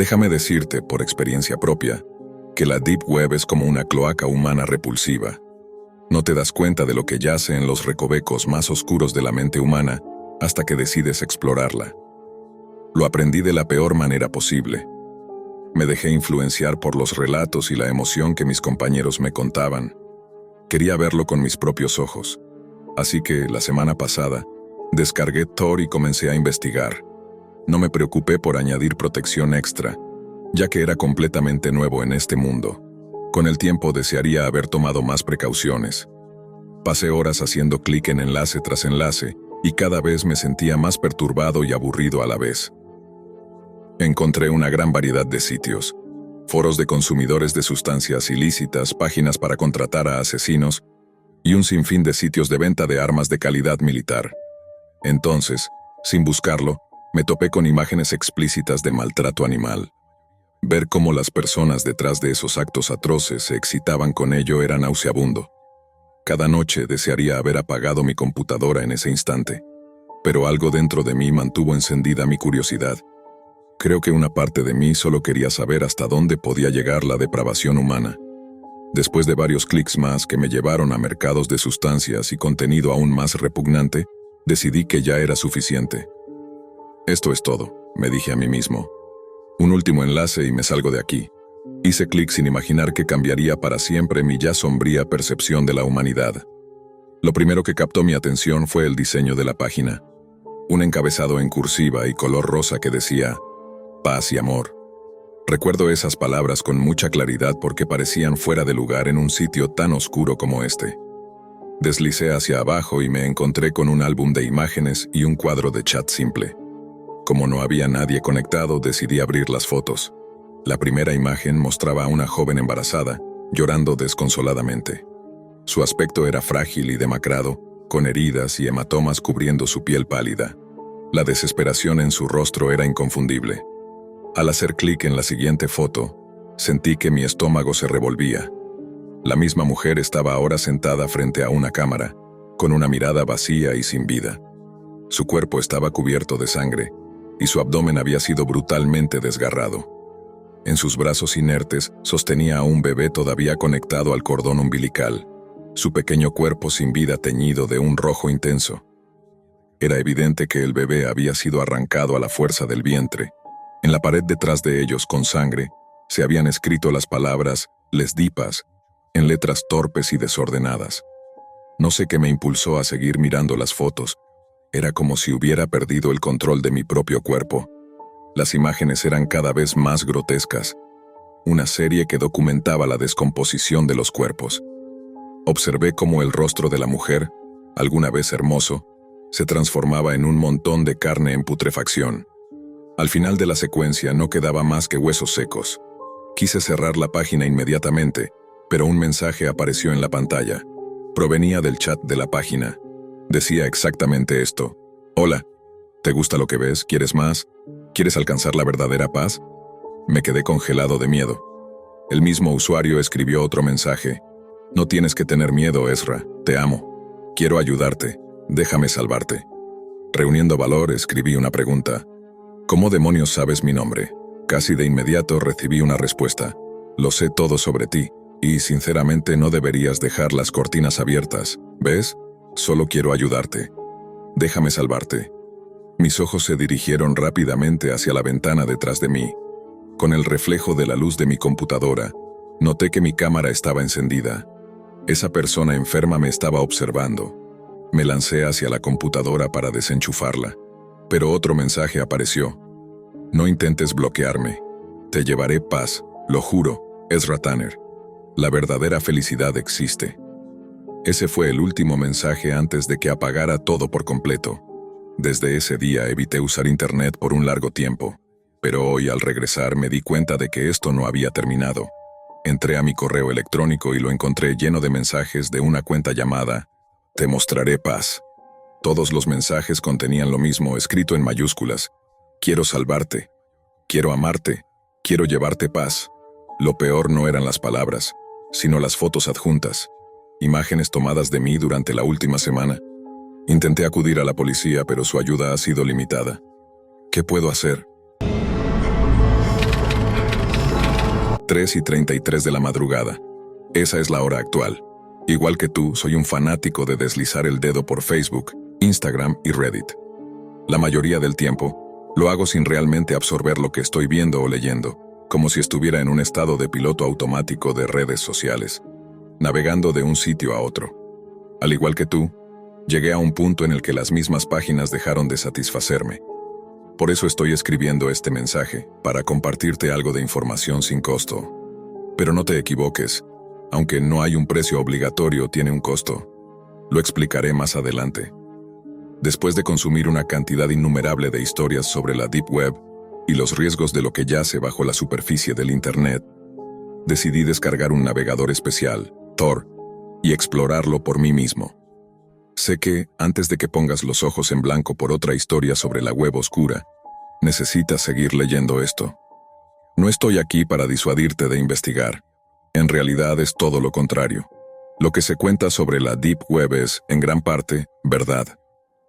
Déjame decirte, por experiencia propia, que la Deep Web es como una cloaca humana repulsiva. No te das cuenta de lo que yace en los recovecos más oscuros de la mente humana hasta que decides explorarla. Lo aprendí de la peor manera posible. Me dejé influenciar por los relatos y la emoción que mis compañeros me contaban. Quería verlo con mis propios ojos. Así que, la semana pasada, descargué Tor y comencé a investigar. No me preocupé por añadir protección extra, ya que era completamente nuevo en este mundo. Con el tiempo desearía haber tomado más precauciones. Pasé horas haciendo clic en enlace tras enlace y cada vez me sentía más perturbado y aburrido a la vez. Encontré una gran variedad de sitios, foros de consumidores de sustancias ilícitas, páginas para contratar a asesinos y un sinfín de sitios de venta de armas de calidad militar. Entonces, sin buscarlo, me topé con imágenes explícitas de maltrato animal. Ver cómo las personas detrás de esos actos atroces se excitaban con ello era nauseabundo. Cada noche desearía haber apagado mi computadora en ese instante, pero algo dentro de mí mantuvo encendida mi curiosidad. Creo que una parte de mí solo quería saber hasta dónde podía llegar la depravación humana. Después de varios clics más que me llevaron a mercados de sustancias y contenido aún más repugnante, decidí que ya era suficiente. Esto es todo, me dije a mí mismo. Un último enlace y me salgo de aquí. Hice clic sin imaginar que cambiaría para siempre mi ya sombría percepción de la humanidad. Lo primero que captó mi atención fue el diseño de la página. Un encabezado en cursiva y color rosa que decía, paz y amor. Recuerdo esas palabras con mucha claridad porque parecían fuera de lugar en un sitio tan oscuro como este. Deslicé hacia abajo y me encontré con un álbum de imágenes y un cuadro de chat simple. Como no había nadie conectado, decidí abrir las fotos. La primera imagen mostraba a una joven embarazada, llorando desconsoladamente. Su aspecto era frágil y demacrado, con heridas y hematomas cubriendo su piel pálida. La desesperación en su rostro era inconfundible. Al hacer clic en la siguiente foto, sentí que mi estómago se revolvía. La misma mujer estaba ahora sentada frente a una cámara, con una mirada vacía y sin vida. Su cuerpo estaba cubierto de sangre, y su abdomen había sido brutalmente desgarrado. En sus brazos inertes sostenía a un bebé todavía conectado al cordón umbilical, su pequeño cuerpo sin vida teñido de un rojo intenso. Era evidente que el bebé había sido arrancado a la fuerza del vientre. En la pared detrás de ellos, con sangre, se habían escrito las palabras «Les di paz», en letras torpes y desordenadas. No sé qué me impulsó a seguir mirando las fotos. Era como si hubiera perdido el control de mi propio cuerpo. Las imágenes eran cada vez más grotescas. Una serie que documentaba la descomposición de los cuerpos. Observé cómo el rostro de la mujer, alguna vez hermoso, se transformaba en un montón de carne en putrefacción. Al final de la secuencia no quedaba más que huesos secos. Quise cerrar la página inmediatamente, pero un mensaje apareció en la pantalla. Provenía del chat de la página. Decía exactamente esto. Hola, ¿te gusta lo que ves? ¿Quieres más? ¿Quieres alcanzar la verdadera paz? Me quedé congelado de miedo. El mismo usuario escribió otro mensaje. No tienes que tener miedo, Ezra. Te amo. Quiero ayudarte. Déjame salvarte. Reuniendo valor, escribí una pregunta. ¿Cómo demonios sabes mi nombre? Casi de inmediato recibí una respuesta. Lo sé todo sobre ti, y sinceramente no deberías dejar las cortinas abiertas. ¿Ves? Solo quiero ayudarte. Déjame salvarte. Mis ojos se dirigieron rápidamente hacia la ventana detrás de mí. Con el reflejo de la luz de mi computadora, noté que mi cámara estaba encendida. Esa persona enferma me estaba observando. Me lancé hacia la computadora para desenchufarla, pero otro mensaje apareció. No intentes bloquearme. Te llevaré paz, lo juro, Ezra Tanner. La verdadera felicidad existe. Ese fue el último mensaje antes de que apagara todo por completo. Desde ese día evité usar internet por un largo tiempo, pero hoy al regresar me di cuenta de que esto no había terminado. Entré a mi correo electrónico y lo encontré lleno de mensajes de una cuenta llamada «Te mostraré paz». Todos los mensajes contenían lo mismo escrito en mayúsculas. Quiero salvarte. Quiero amarte. Quiero llevarte paz. Lo peor no eran las palabras, sino las fotos adjuntas. Imágenes tomadas de mí durante la última semana. Intenté acudir a la policía, pero su ayuda ha sido limitada. ¿Qué puedo hacer? 3:33 de la madrugada. Esa es la hora actual. Igual que tú, soy un fanático de deslizar el dedo por Facebook, Instagram y Reddit. La mayoría del tiempo, lo hago sin realmente absorber lo que estoy viendo o leyendo, como si estuviera en un estado de piloto automático de redes sociales, navegando de un sitio a otro. Al igual que tú, llegué a un punto en el que las mismas páginas dejaron de satisfacerme. Por eso estoy escribiendo este mensaje, para compartirte algo de información sin costo. Pero no te equivoques, aunque no hay un precio obligatorio, tiene un costo. Lo explicaré más adelante. Después de consumir una cantidad innumerable de historias sobre la Deep Web y los riesgos de lo que yace bajo la superficie del Internet, decidí descargar un navegador especial, Tor, y explorarlo por mí mismo. Sé que, antes de que pongas los ojos en blanco por otra historia sobre la web oscura, necesitas seguir leyendo esto. No estoy aquí para disuadirte de investigar. En realidad es todo lo contrario. Lo que se cuenta sobre la Deep Web es, en gran parte, verdad.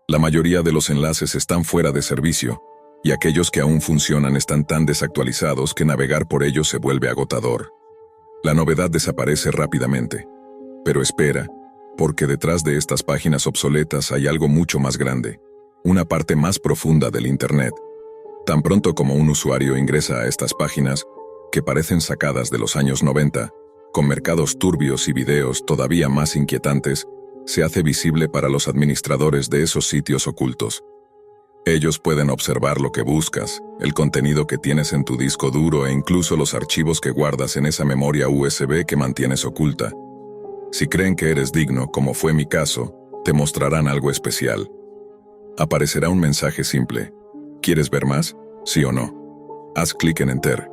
La mayoría de los enlaces están fuera de servicio, y aquellos que aún funcionan están tan desactualizados que navegar por ellos se vuelve agotador. La novedad desaparece rápidamente. Pero espera, porque detrás de estas páginas obsoletas hay algo mucho más grande, una parte más profunda del Internet. Tan pronto como un usuario ingresa a estas páginas, que parecen sacadas de los años 90, con mercados turbios y videos todavía más inquietantes, se hace visible para los administradores de esos sitios ocultos. Ellos pueden observar lo que buscas, el contenido que tienes en tu disco duro e incluso los archivos que guardas en esa memoria USB que mantienes oculta. Si creen que eres digno, como fue mi caso, te mostrarán algo especial. Aparecerá un mensaje simple. ¿Quieres ver más? ¿Sí o no? Haz clic en Enter.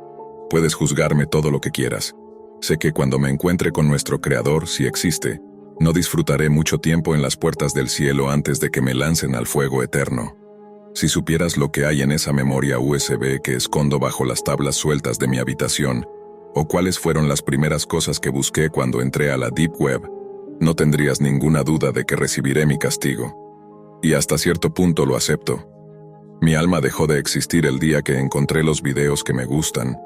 Puedes juzgarme todo lo que quieras. Sé que cuando me encuentre con nuestro Creador, si existe, no disfrutaré mucho tiempo en las puertas del cielo antes de que me lancen al fuego eterno. Si supieras lo que hay en esa memoria USB que escondo bajo las tablas sueltas de mi habitación, o cuáles fueron las primeras cosas que busqué cuando entré a la Deep Web, no tendrías ninguna duda de que recibiré mi castigo. Y hasta cierto punto lo acepto. Mi alma dejó de existir el día que encontré los videos que me gustan.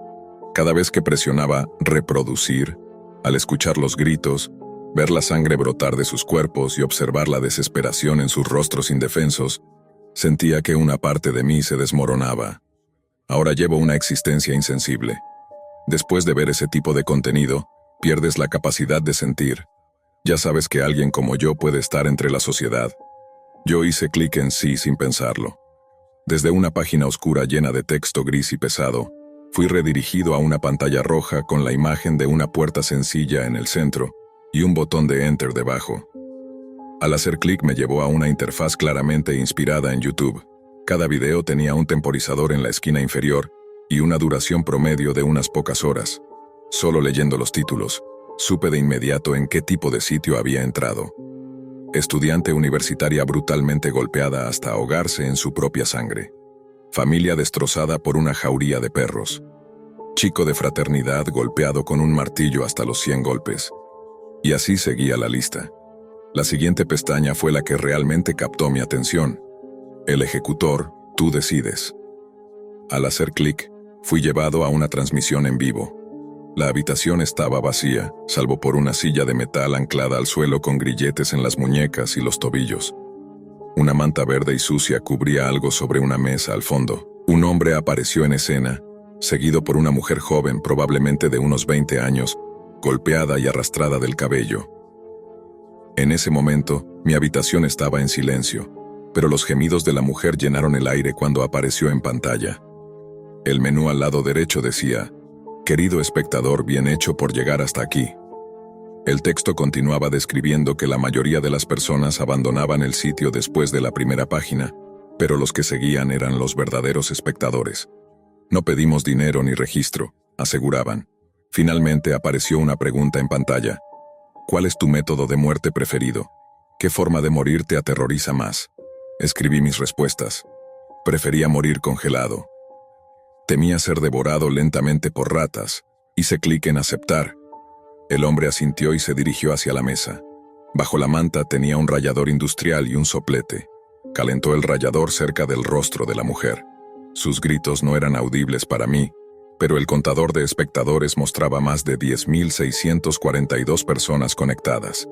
Cada vez que presionaba reproducir, al escuchar los gritos, ver la sangre brotar de sus cuerpos y observar la desesperación en sus rostros indefensos, sentía que una parte de mí se desmoronaba. Ahora llevo una existencia insensible. Después de ver ese tipo de contenido, pierdes la capacidad de sentir. Ya sabes que alguien como yo puede estar entre la sociedad. Yo hice clic en sí sin pensarlo. Desde una página oscura llena de texto gris y pesado, fui redirigido a una pantalla roja con la imagen de una puerta sencilla en el centro y un botón de Enter debajo. Al hacer clic me llevó a una interfaz claramente inspirada en YouTube. Cada video tenía un temporizador en la esquina inferior y una duración promedio de unas pocas horas. Solo leyendo los títulos, supe de inmediato en qué tipo de sitio había entrado. Estudiante universitaria brutalmente golpeada hasta ahogarse en su propia sangre. Familia destrozada por una jauría de perros. Chico de fraternidad golpeado con un martillo hasta los 100 golpes. Y así seguía la lista. La siguiente pestaña fue la que realmente captó mi atención. El ejecutor, tú decides. Al hacer clic, fui llevado a una transmisión en vivo. La habitación estaba vacía, salvo por una silla de metal anclada al suelo con grilletes en las muñecas y los tobillos. Una manta verde y sucia cubría algo sobre una mesa al fondo. Un hombre apareció en escena, seguido por una mujer joven, probablemente de unos 20 años, golpeada y arrastrada del cabello. En ese momento, mi habitación estaba en silencio, pero los gemidos de la mujer llenaron el aire cuando apareció en pantalla. El menú al lado derecho decía: «Querido espectador, bien hecho por llegar hasta aquí». El texto continuaba describiendo que la mayoría de las personas abandonaban el sitio después de la primera página, pero los que seguían eran los verdaderos espectadores. No pedimos dinero ni registro, aseguraban. Finalmente apareció una pregunta en pantalla. ¿Cuál es tu método de muerte preferido? ¿Qué forma de morir te aterroriza más? Escribí mis respuestas. Prefería morir congelado. Temía ser devorado lentamente por ratas. Hice clic en aceptar. El hombre asintió y se dirigió hacia la mesa. Bajo la manta tenía un rallador industrial y un soplete. Calentó el rallador cerca del rostro de la mujer. Sus gritos no eran audibles para mí, pero el contador de espectadores mostraba más de 10.642 personas conectadas.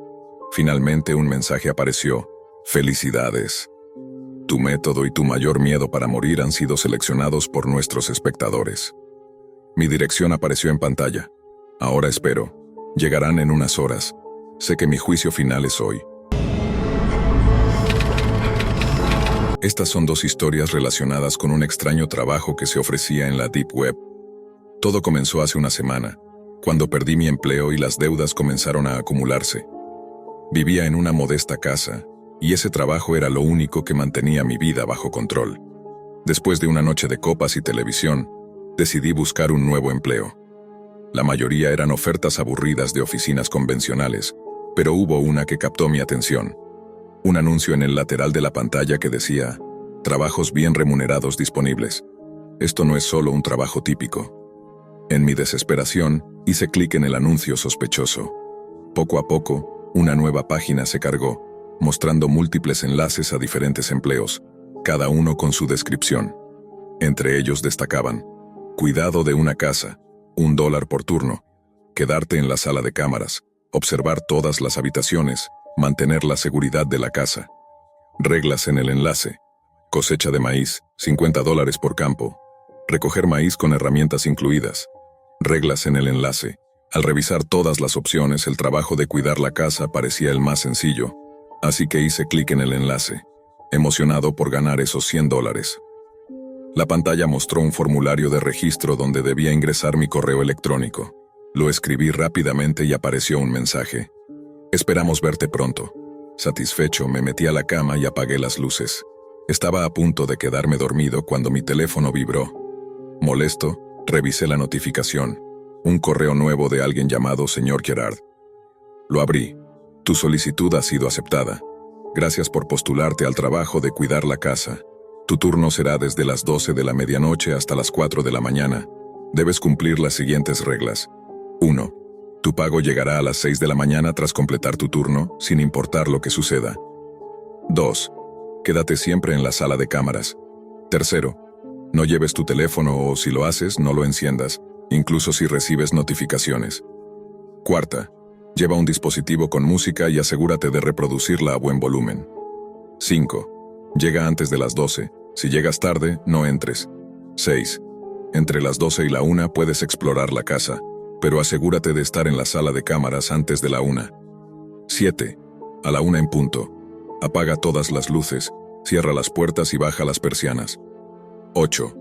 Finalmente un mensaje apareció: «Felicidades. Tu método y tu mayor miedo para morir han sido seleccionados por nuestros espectadores». Mi dirección apareció en pantalla. Ahora espero. Llegarán en unas horas. Sé que mi juicio final es hoy. Estas son dos historias relacionadas con un extraño trabajo que se ofrecía en la Deep Web. Todo comenzó hace una semana, cuando perdí mi empleo y las deudas comenzaron a acumularse. Vivía en una modesta casa, y ese trabajo era lo único que mantenía mi vida bajo control. Después de una noche de copas y televisión, decidí buscar un nuevo empleo. La mayoría eran ofertas aburridas de oficinas convencionales, pero hubo una que captó mi atención. Un anuncio en el lateral de la pantalla que decía: «Trabajos bien remunerados disponibles». Esto no es solo un trabajo típico. En mi desesperación, hice clic en el anuncio sospechoso. Poco a poco, una nueva página se cargó, mostrando múltiples enlaces a diferentes empleos, cada uno con su descripción. Entre ellos destacaban: cuidado de una casa, $1 por turno, quedarte en la sala de cámaras, observar todas las habitaciones, mantener la seguridad de la casa. Reglas en el enlace: cosecha de maíz, $50 por campo, recoger maíz con herramientas incluidas. Reglas en el enlace: al revisar todas las opciones, el trabajo de cuidar la casa parecía el más sencillo, así que hice clic en el enlace, emocionado por ganar esos $100. La pantalla mostró un formulario de registro donde debía ingresar mi correo electrónico. Lo escribí rápidamente y apareció un mensaje: «Esperamos verte pronto». Satisfecho, me metí a la cama y apagué las luces. Estaba a punto de quedarme dormido cuando mi teléfono vibró. Molesto, revisé la notificación: un correo nuevo de alguien llamado Señor Gerard. Lo abrí. «Tu solicitud ha sido aceptada. Gracias por postularte al trabajo de cuidar la casa. Tu turno será desde las 12 de la medianoche hasta las 4 de la mañana. Debes cumplir las siguientes reglas. 1. Tu pago llegará a las 6 de la mañana tras completar tu turno, sin importar lo que suceda. 2. Quédate siempre en la sala de cámaras. 3. No lleves tu teléfono o, si lo haces, no lo enciendas, incluso si recibes notificaciones. 4. Lleva un dispositivo con música y asegúrate de reproducirla a buen volumen. 5. Llega antes de las 12. Si llegas tarde, no entres. 6. Entre las 12 y la 1 puedes explorar la casa, pero asegúrate de estar en la sala de cámaras antes de la 1. 7. A la 1 en punto. Apaga todas las luces, cierra las puertas y baja las persianas. 8.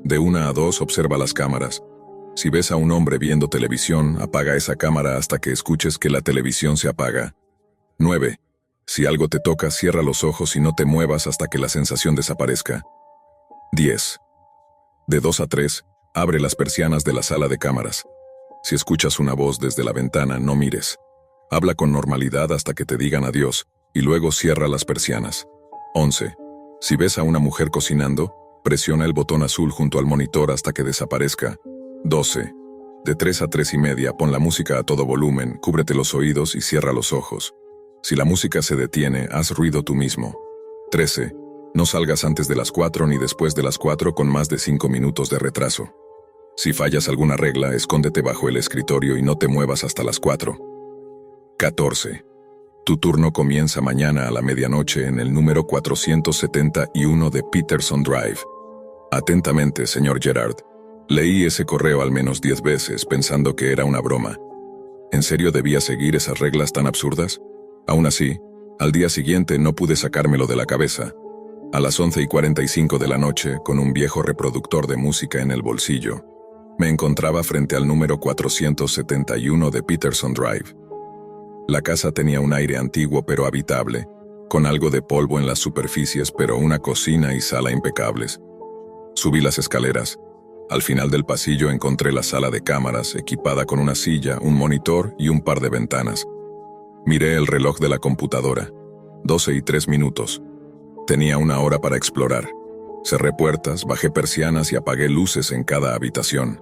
De 1 a 2 observa las cámaras. Si ves a un hombre viendo televisión, apaga esa cámara hasta que escuches que la televisión se apaga. 9. Si algo te toca, cierra los ojos y no te muevas hasta que la sensación desaparezca. 10. De 2 a 3, abre las persianas de la sala de cámaras. Si escuchas una voz desde la ventana, no mires. Habla con normalidad hasta que te digan adiós, y luego cierra las persianas. 11. Si ves a una mujer cocinando, presiona el botón azul junto al monitor hasta que desaparezca. 12. De 3 a 3 y media, pon la música a todo volumen, cúbrete los oídos y cierra los ojos. Si la música se detiene, haz ruido tú mismo. 13. No salgas antes de las 4 ni después de las 4 con más de 5 minutos de retraso. Si fallas alguna regla, escóndete bajo el escritorio y no te muevas hasta las 4. 14. Tu turno comienza mañana a la medianoche en el número 471 de Peterson Drive. Atentamente, señor Gerard. Leí ese correo al menos 10 veces pensando que era una broma. ¿En serio debía seguir esas reglas tan absurdas? Aún así, al día siguiente no pude sacármelo de la cabeza. A las 11:45 de la noche, con un viejo reproductor de música en el bolsillo, me encontraba frente al número 471 de Peterson Drive. La casa tenía un aire antiguo pero habitable, con algo de polvo en las superficies, pero una cocina y sala impecables. Subí las escaleras. Al final del pasillo encontré la sala de cámaras, equipada con una silla, un monitor y un par de ventanas. Miré el reloj de la computadora. 12:03. Tenía una hora para explorar. Cerré puertas, bajé persianas y apagué luces en cada habitación.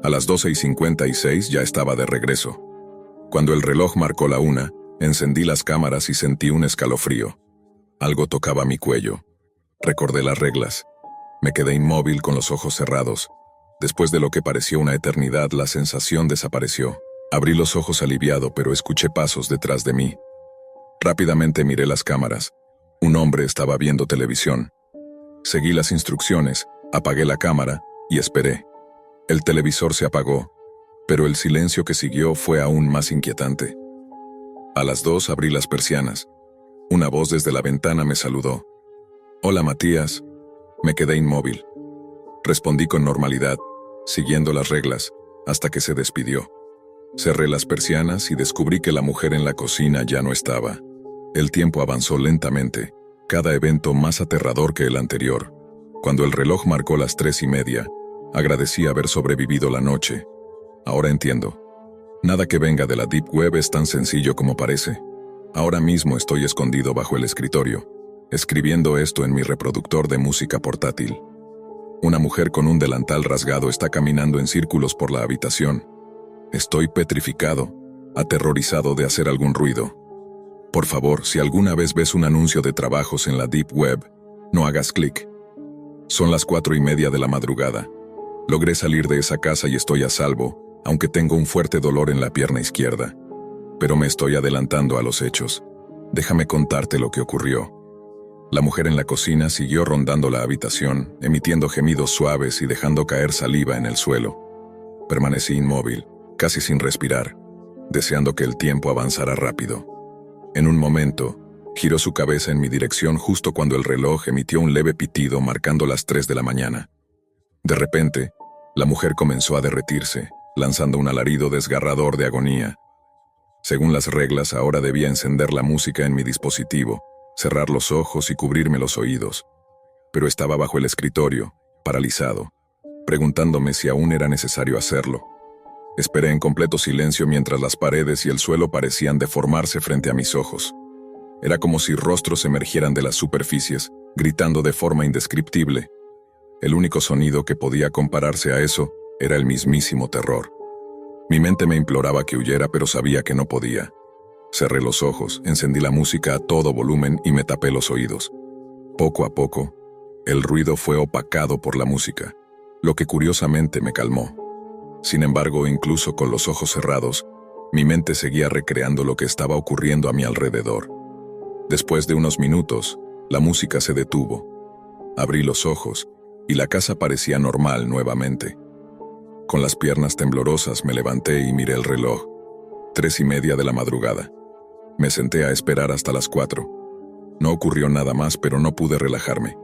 A las 12:56 ya estaba de regreso. Cuando el reloj marcó la 1, encendí las cámaras y sentí un escalofrío. Algo tocaba mi cuello. Recordé las reglas. Me quedé inmóvil con los ojos cerrados. Después de lo que pareció una eternidad, la sensación desapareció. Abrí los ojos aliviado, pero escuché pasos detrás de mí. Rápidamente miré las cámaras. Un hombre estaba viendo televisión. Seguí las instrucciones, apagué la cámara y esperé. El televisor se apagó, pero el silencio que siguió fue aún más inquietante. A las 2 abrí las persianas. Una voz desde la ventana me saludó. «Hola, Matías». Me quedé inmóvil. Respondí con normalidad, siguiendo las reglas, hasta que se despidió. Cerré las persianas y descubrí que la mujer en la cocina ya no estaba. El tiempo avanzó lentamente, cada evento más aterrador que el anterior. Cuando el reloj marcó las 3:30, agradecí haber sobrevivido la noche. Ahora entiendo. Nada que venga de la Deep Web es tan sencillo como parece. Ahora mismo estoy escondido bajo el escritorio, escribiendo esto en mi reproductor de música portátil. Una mujer con un delantal rasgado está caminando en círculos por la habitación. Estoy petrificado, aterrorizado de hacer algún ruido. Por favor, si alguna vez ves un anuncio de trabajos en la Deep Web, no hagas clic. Son las 4:30 de la madrugada. Logré salir de esa casa y estoy a salvo, aunque tengo un fuerte dolor en la pierna izquierda. Pero me estoy adelantando a los hechos. Déjame contarte lo que ocurrió. La mujer en la cocina siguió rondando la habitación, emitiendo gemidos suaves y dejando caer saliva en el suelo. Permanecí inmóvil, casi sin respirar, deseando que el tiempo avanzara rápido. En un momento, giró su cabeza en mi dirección justo cuando el reloj emitió un leve pitido marcando las 3 de la mañana. De repente, la mujer comenzó a derretirse, lanzando un alarido desgarrador de agonía. Según las reglas, ahora debía encender la música en mi dispositivo, cerrar los ojos y cubrirme los oídos. Pero estaba bajo el escritorio, paralizado, preguntándome si aún era necesario hacerlo. Esperé en completo silencio mientras las paredes y el suelo parecían deformarse frente a mis ojos. Era como si rostros emergieran de las superficies, gritando de forma indescriptible. El único sonido que podía compararse a eso era el mismísimo terror. Mi mente me imploraba que huyera, pero sabía que no podía. Cerré los ojos, encendí la música a todo volumen y me tapé los oídos. Poco a poco, el ruido fue opacado por la música, lo que curiosamente me calmó. Sin embargo, incluso con los ojos cerrados, mi mente seguía recreando lo que estaba ocurriendo a mi alrededor. Después de unos minutos, la música se detuvo. Abrí los ojos y la casa parecía normal nuevamente. Con las piernas temblorosas me levanté y miré el reloj. 3:30 de la madrugada. Me senté a esperar hasta las 4. No ocurrió nada más, pero no pude relajarme.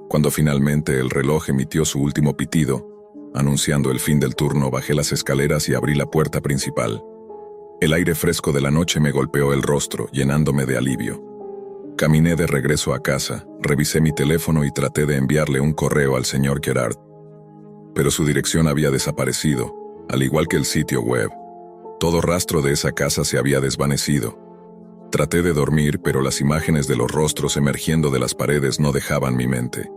Cuando finalmente el reloj emitió su último pitido, anunciando el fin del turno, bajé las escaleras y abrí la puerta principal. El aire fresco de la noche me golpeó el rostro, llenándome de alivio. Caminé de regreso a casa, revisé mi teléfono y traté de enviarle un correo al señor Gerard. Pero su dirección había desaparecido, al igual que el sitio web. Todo rastro de esa casa se había desvanecido. Traté de dormir, pero las imágenes de los rostros emergiendo de las paredes no dejaban mi mente.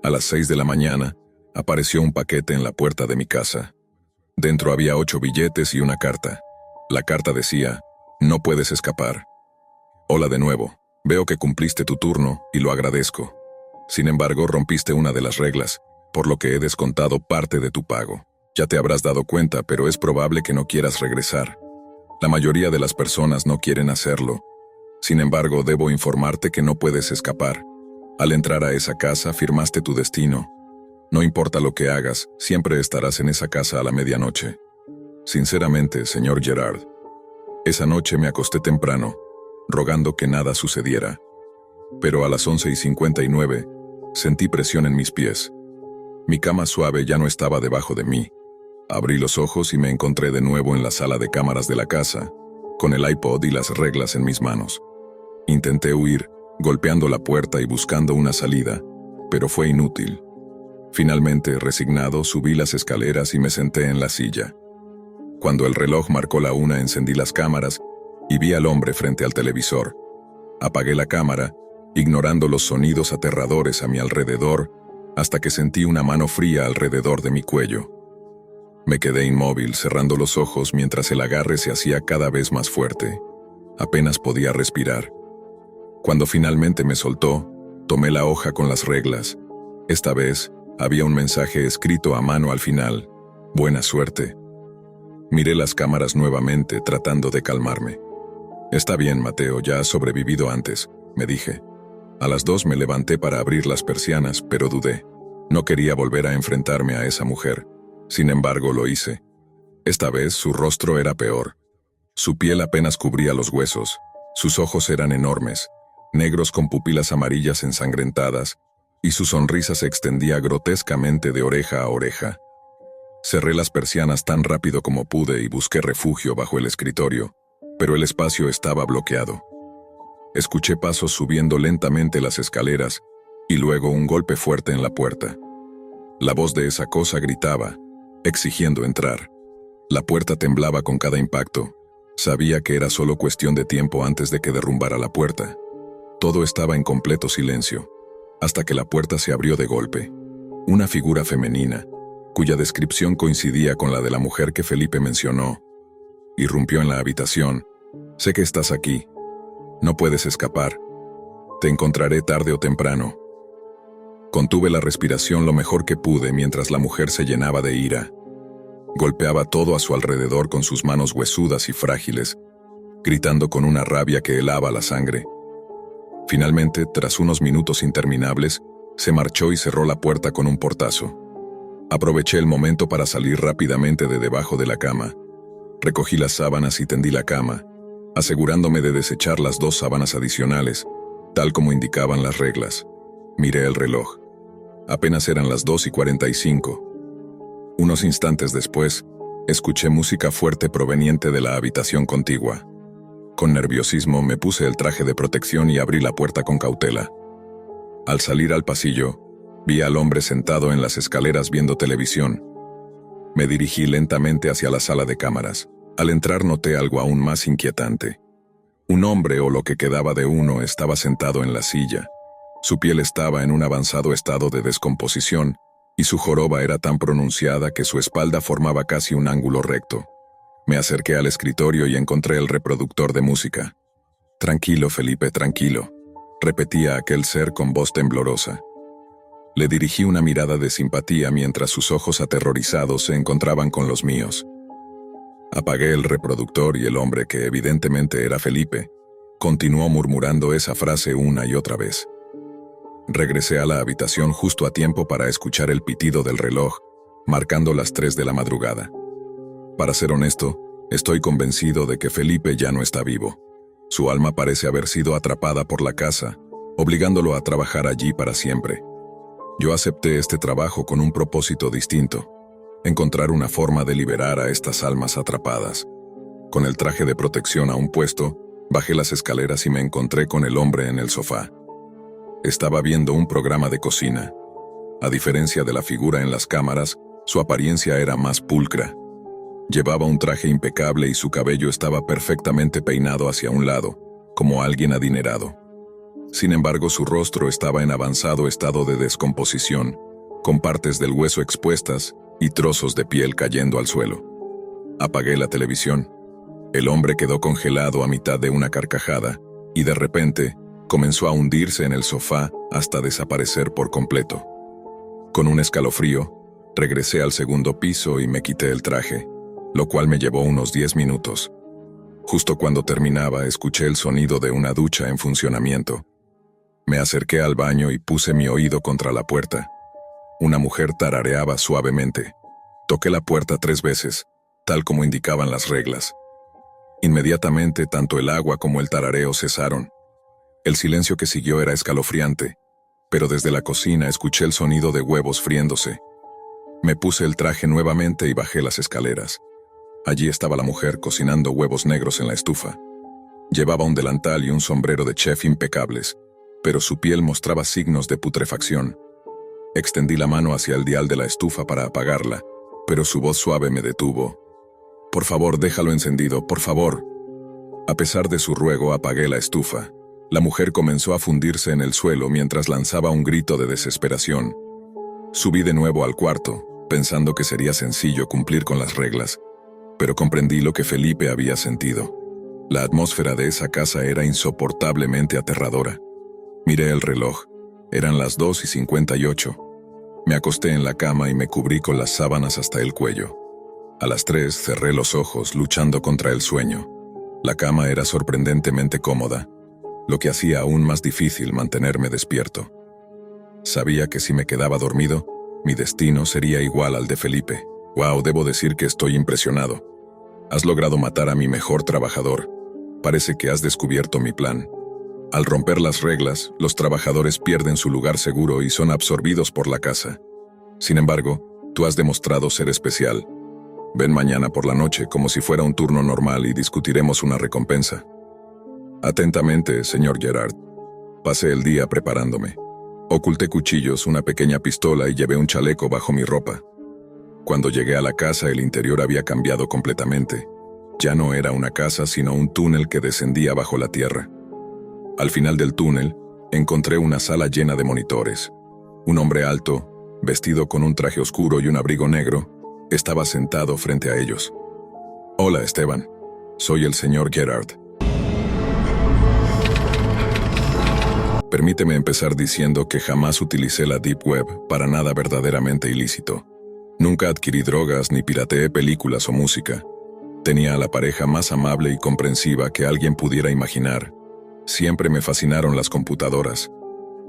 A las 6 de la mañana, apareció un paquete en la puerta de mi casa. Dentro había 8 billetes y una carta. La carta decía: «No puedes escapar. Hola de nuevo. Veo que cumpliste tu turno y lo agradezco. Sin embargo, rompiste una de las reglas, por lo que he descontado parte de tu pago. Ya te habrás dado cuenta, pero es probable que no quieras regresar. La mayoría de las personas no quieren hacerlo. Sin embargo, debo informarte que no puedes escapar. Al entrar a esa casa, firmaste tu destino. No importa lo que hagas, siempre estarás en esa casa a la medianoche. Sinceramente, señor Gerard». Esa noche me acosté temprano, rogando que nada sucediera. Pero a las 11:59, sentí presión en mis pies. Mi cama suave ya no estaba debajo de mí. Abrí los ojos y me encontré de nuevo en la sala de cámaras de la casa, con el iPod y las reglas en mis manos. Intenté huir, golpeando la puerta y buscando una salida, pero fue inútil. Finalmente, resignado, subí las escaleras y me senté en la silla. Cuando el reloj marcó la 1, encendí las cámaras y vi al hombre frente al televisor. Apagué la cámara, ignorando los sonidos aterradores a mi alrededor, hasta que sentí una mano fría alrededor de mi cuello. Me quedé inmóvil, cerrando los ojos mientras el agarre se hacía cada vez más fuerte. Apenas podía respirar. Cuando finalmente me soltó, tomé la hoja con las reglas. Esta vez, Había un mensaje escrito a mano al final. Buena suerte. Miré las cámaras nuevamente, tratando de calmarme. Está bien, Mateo, ya has sobrevivido antes, me dije. A las 2 me levanté para abrir las persianas, pero dudé. No quería volver a enfrentarme a esa mujer. Sin embargo, lo hice. Esta vez su rostro era peor. Su piel apenas cubría los huesos. Sus ojos eran enormes, negros con pupilas amarillas ensangrentadas, y su sonrisa se extendía grotescamente de oreja a oreja. Cerré las persianas tan rápido como pude y busqué refugio bajo el escritorio, pero el espacio estaba bloqueado. Escuché pasos subiendo lentamente las escaleras y luego un golpe fuerte en la puerta. La voz de esa cosa gritaba, exigiendo entrar. La puerta temblaba con cada impacto. Sabía que era solo cuestión de tiempo antes de que derrumbara la puerta. Todo estaba en completo silencio, hasta que la puerta se abrió de golpe. Una figura femenina, cuya descripción coincidía con la de la mujer que Felipe mencionó, irrumpió en la habitación. Sé que estás aquí. No puedes escapar. Te encontraré tarde o temprano. Contuve la respiración lo mejor que pude mientras la mujer se llenaba de ira. Golpeaba todo a su alrededor con sus manos huesudas y frágiles, gritando con una rabia que helaba la sangre. Finalmente, tras unos minutos interminables, se marchó y cerró la puerta con un portazo. Aproveché el momento para salir rápidamente de debajo de la cama. Recogí las sábanas y tendí la cama, asegurándome de desechar las 2 sábanas adicionales, tal como indicaban las reglas. Miré el reloj. Apenas eran las 2:45. Unos instantes después, escuché música fuerte proveniente de la habitación contigua. Con nerviosismo me puse el traje de protección y abrí la puerta con cautela. Al salir al pasillo, vi al hombre sentado en las escaleras viendo televisión. Me dirigí lentamente hacia la sala de cámaras. Al entrar noté algo aún más inquietante. Un hombre, o lo que quedaba de uno, estaba sentado en la silla. Su piel estaba en un avanzado estado de descomposición, y su joroba era tan pronunciada que su espalda formaba casi un ángulo recto. Me acerqué al escritorio y encontré el reproductor de música. «Tranquilo, Felipe, tranquilo», repetía aquel ser con voz temblorosa. Le dirigí una mirada de simpatía mientras sus ojos aterrorizados se encontraban con los míos. Apagué el reproductor y el hombre, que evidentemente era Felipe, continuó murmurando esa frase una y otra vez. Regresé a la habitación justo a tiempo para escuchar el pitido del reloj, marcando las 3 de la madrugada. Para ser honesto, estoy convencido de que Felipe ya no está vivo. Su alma parece haber sido atrapada por la casa, obligándolo a trabajar allí para siempre. Yo acepté este trabajo con un propósito distinto: encontrar una forma de liberar a estas almas atrapadas. Con el traje de protección aún puesto, bajé las escaleras y me encontré con el hombre en el sofá. Estaba viendo un programa de cocina. A diferencia de la figura en las cámaras, su apariencia era más pulcra. Llevaba un traje impecable y su cabello estaba perfectamente peinado hacia un lado, como alguien adinerado. Sin embargo, su rostro estaba en avanzado estado de descomposición, con partes del hueso expuestas y trozos de piel cayendo al suelo. Apagué la televisión. El hombre quedó congelado a mitad de una carcajada, y de repente comenzó a hundirse en el sofá hasta desaparecer por completo. Con un escalofrío, regresé al segundo piso y me quité el traje, lo cual me llevó unos 10 minutos. Justo cuando terminaba, escuché el sonido de una ducha en funcionamiento. Me acerqué al baño y puse mi oído contra la puerta. Una mujer tarareaba suavemente. Toqué la puerta 3 veces, tal como indicaban las reglas. Inmediatamente, tanto el agua como el tarareo cesaron. El silencio que siguió era escalofriante, pero desde la cocina escuché el sonido de huevos friéndose. Me puse el traje nuevamente y bajé las escaleras. Allí estaba la mujer cocinando huevos negros en la estufa. Llevaba un delantal y un sombrero de chef impecables, pero su piel mostraba signos de putrefacción. Extendí la mano hacia el dial de la estufa para apagarla, pero su voz suave me detuvo. «Por favor, déjalo encendido, por favor». A pesar de su ruego, apagué la estufa. La mujer comenzó a fundirse en el suelo mientras lanzaba un grito de desesperación. Subí de nuevo al cuarto, pensando que sería sencillo cumplir con las reglas, pero comprendí lo que Felipe había sentido. La atmósfera de esa casa era insoportablemente aterradora. Miré el reloj. Eran las 2:58. Me acosté en la cama y me cubrí con las sábanas hasta el cuello. A las 3 cerré los ojos luchando contra el sueño. La cama era sorprendentemente cómoda, lo que hacía aún más difícil mantenerme despierto. Sabía que si me quedaba dormido, mi destino sería igual al de Felipe. Wow, debo decir que estoy impresionado. Has logrado matar a mi mejor trabajador. Parece que has descubierto mi plan. Al romper las reglas, los trabajadores pierden su lugar seguro y son absorbidos por la casa. Sin embargo, tú has demostrado ser especial. Ven mañana por la noche como si fuera un turno normal y discutiremos una recompensa. Atentamente, señor Gerard. Pasé el día preparándome. Oculté cuchillos, una pequeña pistola y llevé un chaleco bajo mi ropa. Cuando llegué a la casa, el interior había cambiado completamente. Ya no era una casa, sino un túnel que descendía bajo la tierra. Al final del túnel, encontré una sala llena de monitores. Un hombre alto, vestido con un traje oscuro y un abrigo negro, estaba sentado frente a ellos. Hola, Esteban. Soy el señor Gerard. Permíteme empezar diciendo que jamás utilicé la Deep Web para nada verdaderamente ilícito. Nunca adquirí drogas ni pirateé películas o música. Tenía a la pareja más amable y comprensiva que alguien pudiera imaginar. Siempre me fascinaron las computadoras,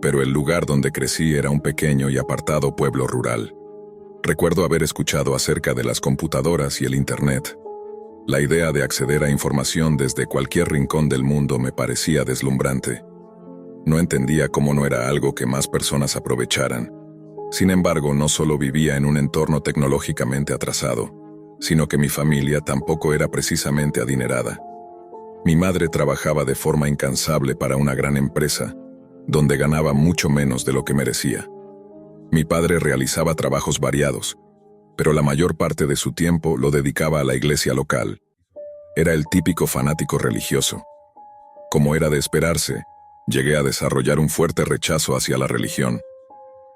pero el lugar donde crecí era un pequeño y apartado pueblo rural. Recuerdo haber escuchado acerca de las computadoras y el Internet. La idea de acceder a información desde cualquier rincón del mundo me parecía deslumbrante. No entendía cómo no era algo que más personas aprovecharan. Sin embargo, no solo vivía en un entorno tecnológicamente atrasado, sino que mi familia tampoco era precisamente adinerada. Mi madre trabajaba de forma incansable para una gran empresa, donde ganaba mucho menos de lo que merecía. Mi padre realizaba trabajos variados, pero la mayor parte de su tiempo lo dedicaba a la iglesia local. Era el típico fanático religioso. Como era de esperarse, llegué a desarrollar un fuerte rechazo hacia la religión.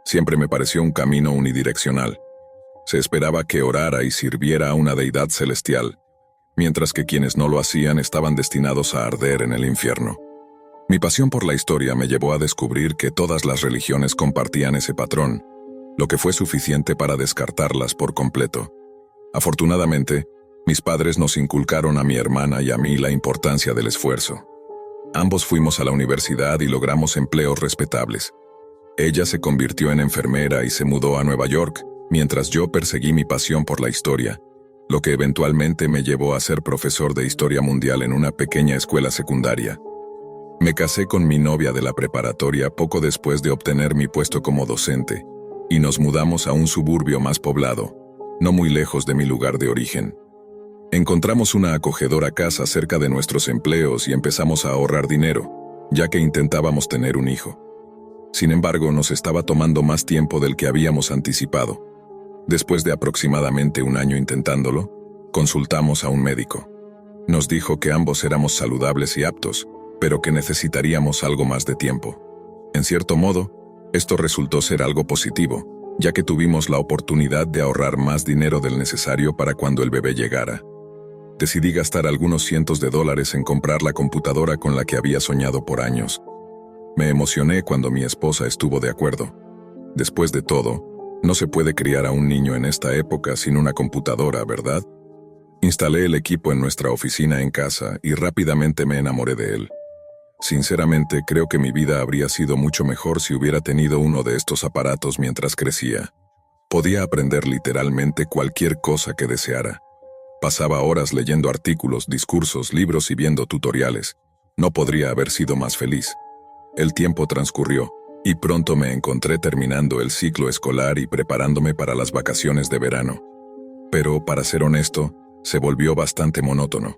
Siempre me pareció un camino unidireccional. Se esperaba que orara y sirviera a una deidad celestial, mientras que quienes no lo hacían estaban destinados a arder en el infierno. Mi pasión por la historia me llevó a descubrir que todas las religiones compartían ese patrón, lo que fue suficiente para descartarlas por completo. Afortunadamente, mis padres nos inculcaron a mi hermana y a mí la importancia del esfuerzo. Ambos fuimos a la universidad y logramos empleos respetables. Ella se convirtió en enfermera y se mudó a Nueva York, mientras yo perseguí mi pasión por la historia, lo que eventualmente me llevó a ser profesor de historia mundial en una pequeña escuela secundaria. Me casé con mi novia de la preparatoria poco después de obtener mi puesto como docente, y nos mudamos a un suburbio más poblado, no muy lejos de mi lugar de origen. Encontramos una acogedora casa cerca de nuestros empleos y empezamos a ahorrar dinero, ya que intentábamos tener un hijo. Sin embargo, nos estaba tomando más tiempo del que habíamos anticipado. Después de aproximadamente un año intentándolo, consultamos a un médico. Nos dijo que ambos éramos saludables y aptos, pero que necesitaríamos algo más de tiempo. En cierto modo, esto resultó ser algo positivo, ya que tuvimos la oportunidad de ahorrar más dinero del necesario para cuando el bebé llegara. Decidí gastar algunos cientos de dólares en comprar la computadora con la que había soñado por años. Me emocioné cuando mi esposa estuvo de acuerdo. Después de todo, no se puede criar a un niño en esta época sin una computadora, ¿verdad? Instalé el equipo en nuestra oficina en casa y rápidamente me enamoré de él. Sinceramente, creo que mi vida habría sido mucho mejor si hubiera tenido uno de estos aparatos mientras crecía. Podía aprender literalmente cualquier cosa que deseara. Pasaba horas leyendo artículos, discursos, libros y viendo tutoriales. No podría haber sido más feliz. El tiempo transcurrió, y pronto me encontré terminando el ciclo escolar y preparándome para las vacaciones de verano. Pero, para ser honesto, se volvió bastante monótono.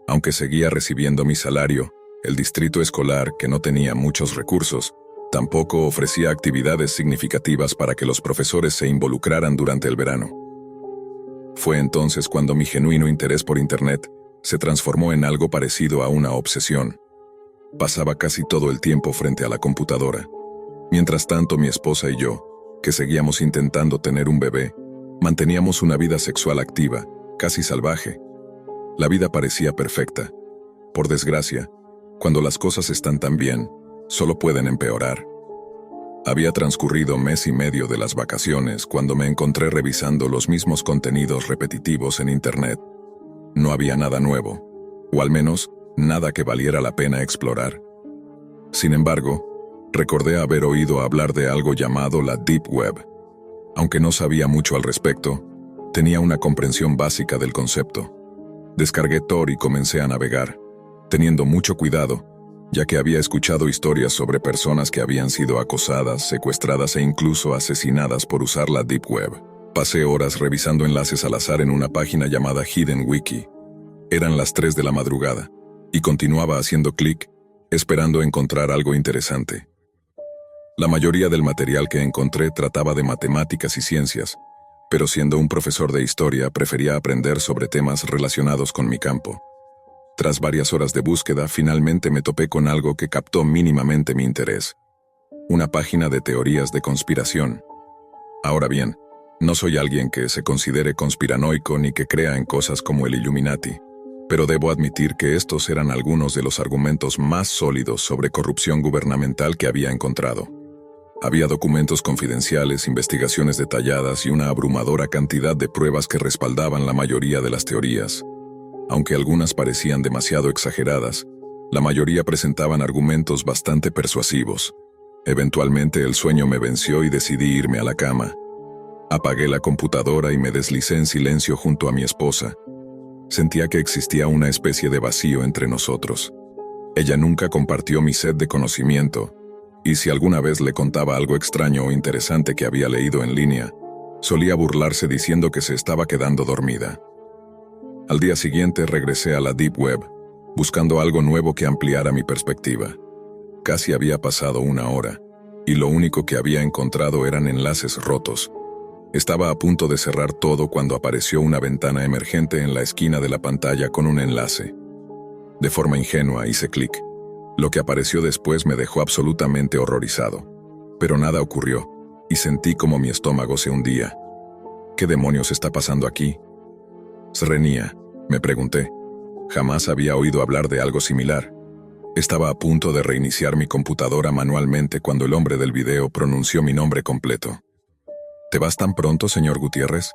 Aunque seguía recibiendo mi salario, el distrito escolar, que no tenía muchos recursos, tampoco ofrecía actividades significativas para que los profesores se involucraran durante el verano. Fue entonces cuando mi genuino interés por Internet se transformó en algo parecido a una obsesión. Pasaba casi todo el tiempo frente a la computadora. Mientras tanto, mi esposa y yo, que seguíamos intentando tener un bebé, manteníamos una vida sexual activa, casi salvaje. La vida parecía perfecta. Por desgracia, cuando las cosas están tan bien, solo pueden empeorar. Había transcurrido mes y medio de las vacaciones cuando me encontré revisando los mismos contenidos repetitivos en Internet. No había nada nuevo, o al menos nada que valiera la pena explorar. Sin embargo, recordé haber oído hablar de algo llamado la Deep Web. Aunque no sabía mucho al respecto, tenía una comprensión básica del concepto. Descargué Tor y comencé a navegar, teniendo mucho cuidado, ya que había escuchado historias sobre personas que habían sido acosadas, secuestradas e incluso asesinadas por usar la Deep Web. Pasé horas revisando enlaces al azar en una página llamada Hidden Wiki. Eran las 3 de la madrugada, y continuaba haciendo clic, esperando encontrar algo interesante. La mayoría del material que encontré trataba de matemáticas y ciencias, pero siendo un profesor de historia prefería aprender sobre temas relacionados con mi campo. Tras varias horas de búsqueda, finalmente me topé con algo que captó mínimamente mi interés. Una página de teorías de conspiración. Ahora bien, no soy alguien que se considere conspiranoico ni que crea en cosas como el Illuminati, pero debo admitir que estos eran algunos de los argumentos más sólidos sobre corrupción gubernamental que había encontrado. Había documentos confidenciales, investigaciones detalladas y una abrumadora cantidad de pruebas que respaldaban la mayoría de las teorías. Aunque algunas parecían demasiado exageradas, la mayoría presentaban argumentos bastante persuasivos. Eventualmente el sueño me venció y decidí irme a la cama. Apagué la computadora y me deslicé en silencio junto a mi esposa. Sentía que existía una especie de vacío entre nosotros. Ella nunca compartió mi sed de conocimiento, y si alguna vez le contaba algo extraño o interesante que había leído en línea, solía burlarse diciendo que se estaba quedando dormida. Al día siguiente regresé a la Deep Web, buscando algo nuevo que ampliara mi perspectiva. Casi había pasado una hora, y lo único que había encontrado eran enlaces rotos. Estaba a punto de cerrar todo cuando apareció una ventana emergente en la esquina de la pantalla con un enlace. De forma ingenua hice clic. Lo que apareció después me dejó absolutamente horrorizado. Pero nada ocurrió, y sentí como mi estómago se hundía. ¿Qué demonios está pasando aquí? Srenia, me pregunté. Jamás había oído hablar de algo similar. Estaba a punto de reiniciar mi computadora manualmente cuando el hombre del video pronunció mi nombre completo. ¿Te vas tan pronto, señor Gutiérrez?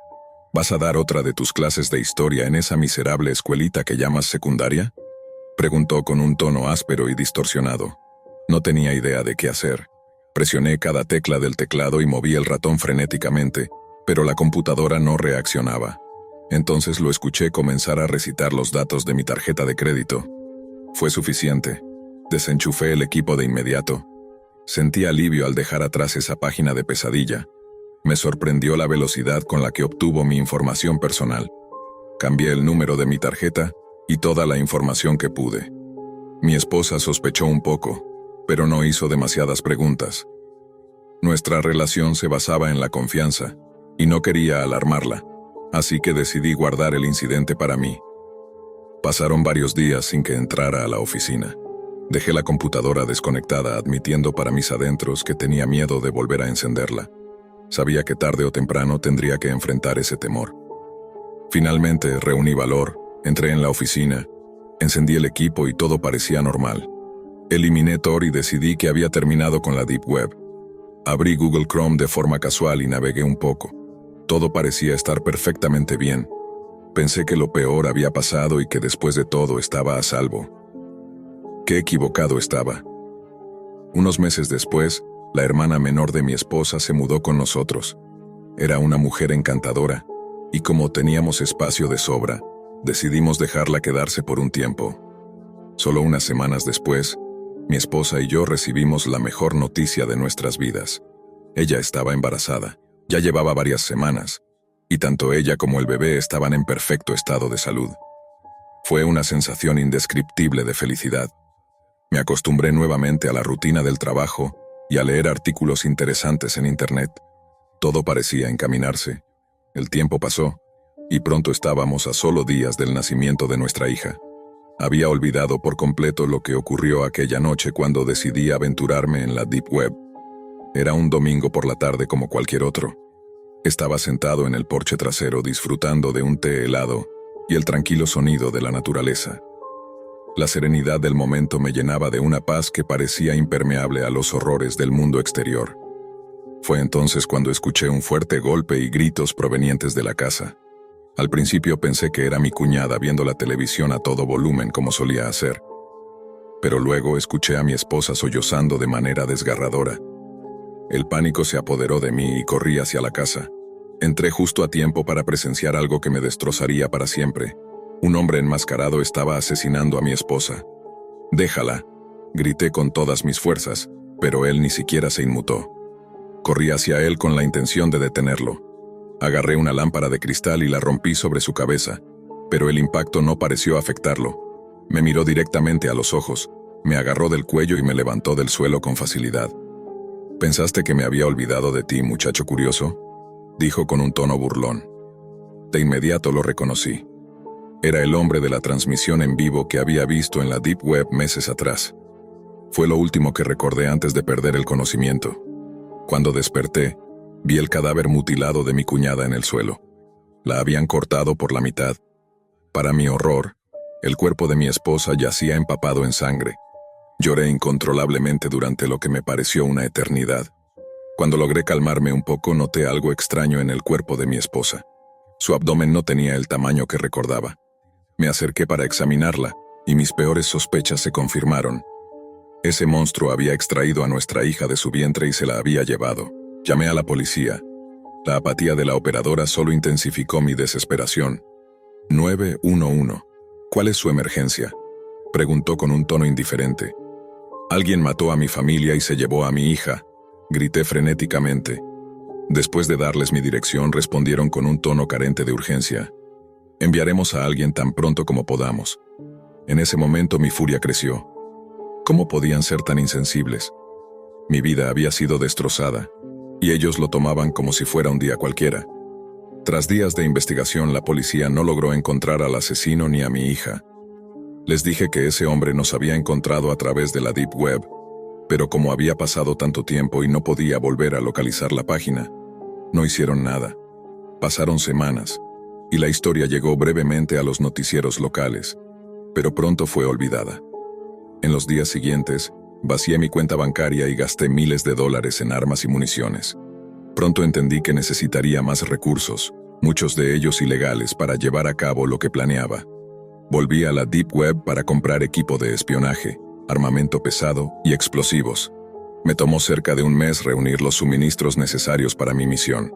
¿Vas a dar otra de tus clases de historia en esa miserable escuelita que llamas secundaria? Preguntó con un tono áspero y distorsionado. No tenía idea de qué hacer. Presioné cada tecla del teclado y moví el ratón frenéticamente, pero la computadora no reaccionaba. Entonces lo escuché comenzar a recitar los datos de mi tarjeta de crédito. Fue suficiente. Desenchufé el equipo de inmediato. Sentí alivio al dejar atrás esa página de pesadilla. Me sorprendió la velocidad con la que obtuvo mi información personal. Cambié el número de mi tarjeta y toda la información que pude. Mi esposa sospechó un poco, pero no hizo demasiadas preguntas. Nuestra relación se basaba en la confianza, y no quería alarmarla. Así que decidí guardar el incidente para mí. Pasaron varios días sin que entrara a la oficina. Dejé la computadora desconectada, admitiendo para mis adentros que tenía miedo de volver a encenderla. Sabía que tarde o temprano tendría que enfrentar ese temor. Finalmente reuní valor, entré en la oficina, encendí el equipo y todo parecía normal. Eliminé Tor y decidí que había terminado con la Deep Web. Abrí Google Chrome de forma casual y navegué un poco. Todo parecía estar perfectamente bien. Pensé que lo peor había pasado y que después de todo estaba a salvo. Qué equivocado estaba. Unos meses después, la hermana menor de mi esposa se mudó con nosotros. Era una mujer encantadora, y como teníamos espacio de sobra, decidimos dejarla quedarse por un tiempo. Solo unas semanas después, mi esposa y yo recibimos la mejor noticia de nuestras vidas. Ella estaba embarazada. Ya llevaba varias semanas, y tanto ella como el bebé estaban en perfecto estado de salud. Fue una sensación indescriptible de felicidad. Me acostumbré nuevamente a la rutina del trabajo y a leer artículos interesantes en Internet. Todo parecía encaminarse. El tiempo pasó, y pronto estábamos a solo días del nacimiento de nuestra hija. Había olvidado por completo lo que ocurrió aquella noche cuando decidí aventurarme en la Deep Web. Era un domingo por la tarde como cualquier otro. Estaba sentado en el porche trasero disfrutando de un té helado y el tranquilo sonido de la naturaleza. La serenidad del momento me llenaba de una paz que parecía impermeable a los horrores del mundo exterior. Fue entonces cuando escuché un fuerte golpe y gritos provenientes de la casa. Al principio pensé que era mi cuñada viendo la televisión a todo volumen como solía hacer. Pero luego escuché a mi esposa sollozando de manera desgarradora. El pánico se apoderó de mí y corrí hacia la casa. Entré justo a tiempo para presenciar algo que me destrozaría para siempre. Un hombre enmascarado estaba asesinando a mi esposa. «Déjala», grité con todas mis fuerzas, pero él ni siquiera se inmutó. Corrí hacia él con la intención de detenerlo. Agarré una lámpara de cristal y la rompí sobre su cabeza, pero el impacto no pareció afectarlo. Me miró directamente a los ojos, me agarró del cuello y me levantó del suelo con facilidad. «¿Pensaste que me había olvidado de ti, muchacho curioso?», dijo con un tono burlón. De inmediato lo reconocí. Era el hombre de la transmisión en vivo que había visto en la Deep Web meses atrás. Fue lo último que recordé antes de perder el conocimiento. Cuando desperté, vi el cadáver mutilado de mi cuñada en el suelo. La habían cortado por la mitad. Para mi horror, el cuerpo de mi esposa yacía empapado en sangre. Lloré incontrolablemente durante lo que me pareció una eternidad. Cuando logré calmarme un poco, noté algo extraño en el cuerpo de mi esposa. Su abdomen no tenía el tamaño que recordaba. Me acerqué para examinarla, y mis peores sospechas se confirmaron. Ese monstruo había extraído a nuestra hija de su vientre y se la había llevado. Llamé a la policía. La apatía de la operadora solo intensificó mi desesperación. 911. «¿Cuál es su emergencia?», preguntó con un tono indiferente. «Alguien mató a mi familia y se llevó a mi hija», grité frenéticamente. Después de darles mi dirección, respondieron con un tono carente de urgencia. «Enviaremos a alguien tan pronto como podamos». En ese momento mi furia creció. ¿Cómo podían ser tan insensibles? Mi vida había sido destrozada, y ellos lo tomaban como si fuera un día cualquiera. Tras días de investigación, la policía no logró encontrar al asesino ni a mi hija. Les dije que ese hombre nos había encontrado a través de la Deep Web, pero como había pasado tanto tiempo y no podía volver a localizar la página, no hicieron nada. Pasaron semanas, y la historia llegó brevemente a los noticieros locales, pero pronto fue olvidada. En los días siguientes, vacié mi cuenta bancaria y gasté miles de dólares en armas y municiones. Pronto entendí que necesitaría más recursos, muchos de ellos ilegales, para llevar a cabo lo que planeaba. Volví a la Deep Web para comprar equipo de espionaje, armamento pesado y explosivos. Me tomó cerca de un mes reunir los suministros necesarios para mi misión.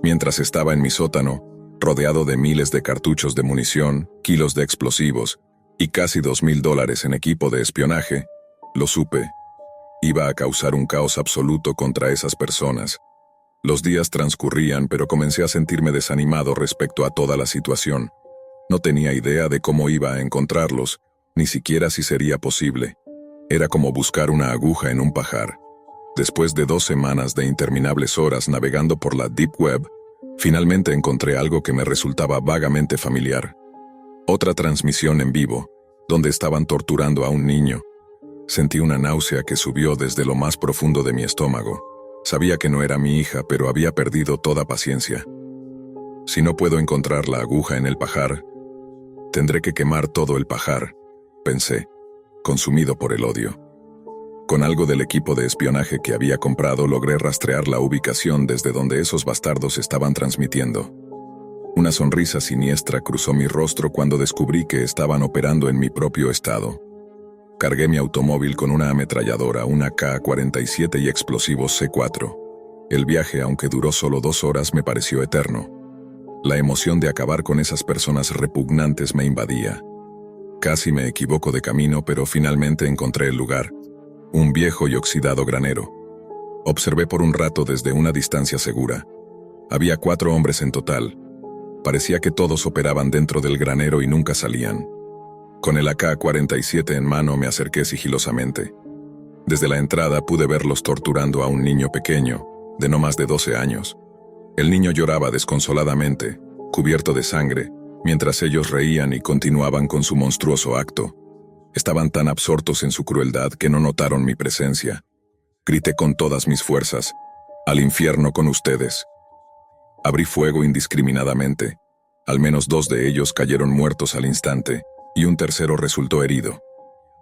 Mientras estaba en mi sótano, rodeado de miles de cartuchos de munición, kilos de explosivos y casi $2,000 en equipo de espionaje, lo supe. Iba a causar un caos absoluto contra esas personas. Los días transcurrían, pero comencé a sentirme desanimado respecto a toda la situación. No tenía idea de cómo iba a encontrarlos, ni siquiera si sería posible. Era como buscar una aguja en un pajar. Después de 2 semanas de interminables horas navegando por la Deep Web, finalmente encontré algo que me resultaba vagamente familiar. Otra transmisión en vivo, donde estaban torturando a un niño. Sentí una náusea que subió desde lo más profundo de mi estómago. Sabía que no era mi hija, pero había perdido toda paciencia. Si no puedo encontrar la aguja en el pajar, tendré que quemar todo el pajar, pensé, consumido por el odio. Con algo del equipo de espionaje que había comprado, logré rastrear la ubicación desde donde esos bastardos estaban transmitiendo. Una sonrisa siniestra cruzó mi rostro cuando descubrí que estaban operando en mi propio estado. Cargué mi automóvil con una ametralladora, una AK-47 y explosivos C4. El viaje, aunque duró solo 2 horas, me pareció eterno. La emoción de acabar con esas personas repugnantes me invadía. Casi me equivoco de camino, pero finalmente encontré el lugar. Un viejo y oxidado granero. Observé por un rato desde una distancia segura. Había 4 hombres en total. Parecía que todos operaban dentro del granero y nunca salían. Con el AK-47 en mano me acerqué sigilosamente. Desde la entrada pude verlos torturando a un niño pequeño, de no más de 12 años. El niño lloraba desconsoladamente, cubierto de sangre, mientras ellos reían y continuaban con su monstruoso acto. Estaban tan absortos en su crueldad que no notaron mi presencia. Grité con todas mis fuerzas: «¡Al infierno con ustedes!». Abrí fuego indiscriminadamente. Al menos 2 de ellos cayeron muertos al instante, y un tercero resultó herido.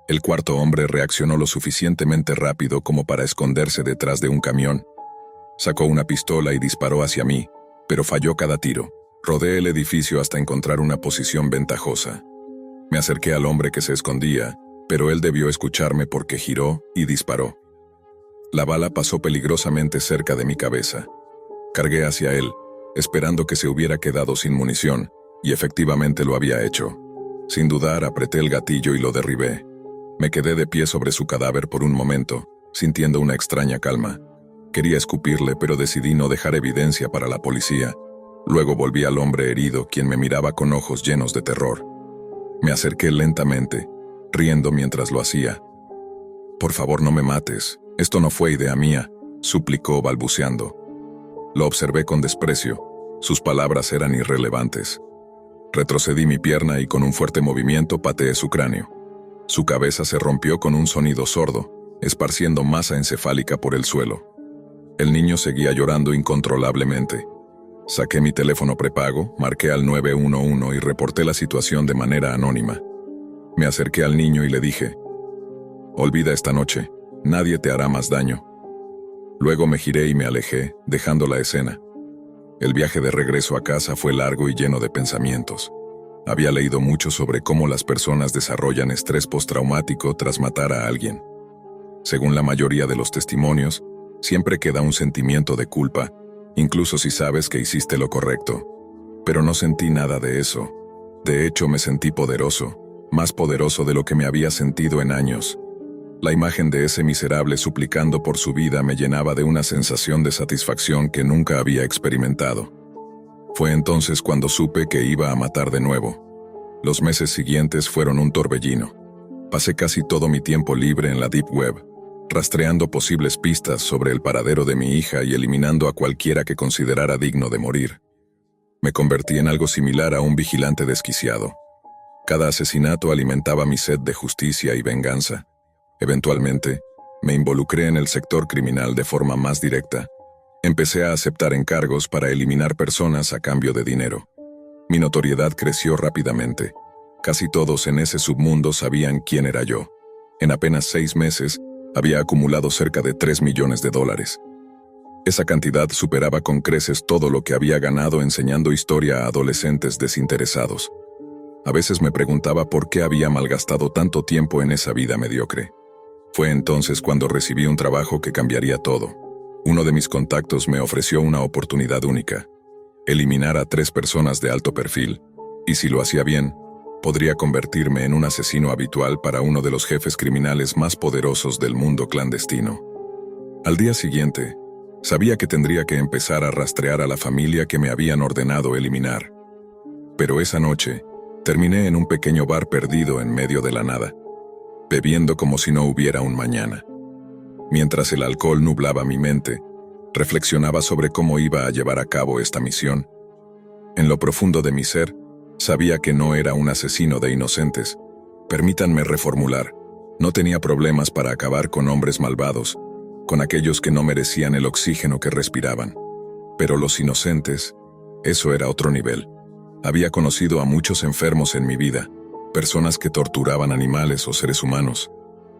El 4.º hombre reaccionó lo suficientemente rápido como para esconderse detrás de un camión. Sacó una pistola y disparó hacia mí, pero falló cada tiro. Rodeé el edificio hasta encontrar una posición ventajosa. Me acerqué al hombre que se escondía, pero él debió escucharme porque giró y disparó. La bala pasó peligrosamente cerca de mi cabeza. Cargué hacia él, esperando que se hubiera quedado sin munición, y efectivamente lo había hecho. Sin dudar, apreté el gatillo y lo derribé. Me quedé de pie sobre su cadáver por un momento, sintiendo una extraña calma. Quería escupirle, pero decidí no dejar evidencia para la policía. Luego volví al hombre herido, quien me miraba con ojos llenos de terror. Me acerqué lentamente, riendo mientras lo hacía. «Por favor, no me mates. Esto no fue idea mía», suplicó balbuceando. Lo observé con desprecio. Sus palabras eran irrelevantes. Retrocedí mi pierna y con un fuerte movimiento pateé su cráneo. Su cabeza se rompió con un sonido sordo, esparciendo masa encefálica por el suelo. El niño seguía llorando incontrolablemente. Saqué mi teléfono prepago, marqué al 911 y reporté la situación de manera anónima. Me acerqué al niño y le dije: «Olvida esta noche, nadie te hará más daño». Luego me giré y me alejé, dejando la escena. El viaje de regreso a casa fue largo y lleno de pensamientos. Había leído mucho sobre cómo las personas desarrollan estrés postraumático tras matar a alguien. Según la mayoría de los testimonios, siempre queda un sentimiento de culpa, incluso si sabes que hiciste lo correcto. Pero no sentí nada de eso. De hecho, me sentí poderoso, más poderoso de lo que me había sentido en años. La imagen de ese miserable suplicando por su vida me llenaba de una sensación de satisfacción que nunca había experimentado. Fue entonces cuando supe que iba a matar de nuevo. Los meses siguientes fueron un torbellino. Pasé casi todo mi tiempo libre en la Deep Web, rastreando posibles pistas sobre el paradero de mi hija y eliminando a cualquiera que considerara digno de morir. Me convertí en algo similar a un vigilante desquiciado. Cada asesinato alimentaba mi sed de justicia y venganza. Eventualmente, me involucré en el sector criminal de forma más directa. Empecé a aceptar encargos para eliminar personas a cambio de dinero. Mi notoriedad creció rápidamente. Casi todos en ese submundo sabían quién era yo. En apenas 6 meses, había acumulado cerca de $3 millones. Esa cantidad superaba con creces todo lo que había ganado enseñando historia a adolescentes desinteresados. A veces me preguntaba por qué había malgastado tanto tiempo en esa vida mediocre. Fue entonces cuando recibí un trabajo que cambiaría todo. Uno de mis contactos me ofreció una oportunidad única: eliminar a 3 personas de alto perfil, y si lo hacía bien, podría convertirme en un asesino habitual para uno de los jefes criminales más poderosos del mundo clandestino. Al día siguiente, sabía que tendría que empezar a rastrear a la familia que me habían ordenado eliminar. Pero esa noche, terminé en un pequeño bar perdido en medio de la nada, bebiendo como si no hubiera un mañana. Mientras el alcohol nublaba mi mente, reflexionaba sobre cómo iba a llevar a cabo esta misión. En lo profundo de mi ser, sabía que no era un asesino de inocentes. Permítanme reformular: no tenía problemas para acabar con hombres malvados, con aquellos que no merecían el oxígeno que respiraban. Pero los inocentes, eso era otro nivel. Había conocido a muchos enfermos en mi vida, personas que torturaban animales o seres humanos,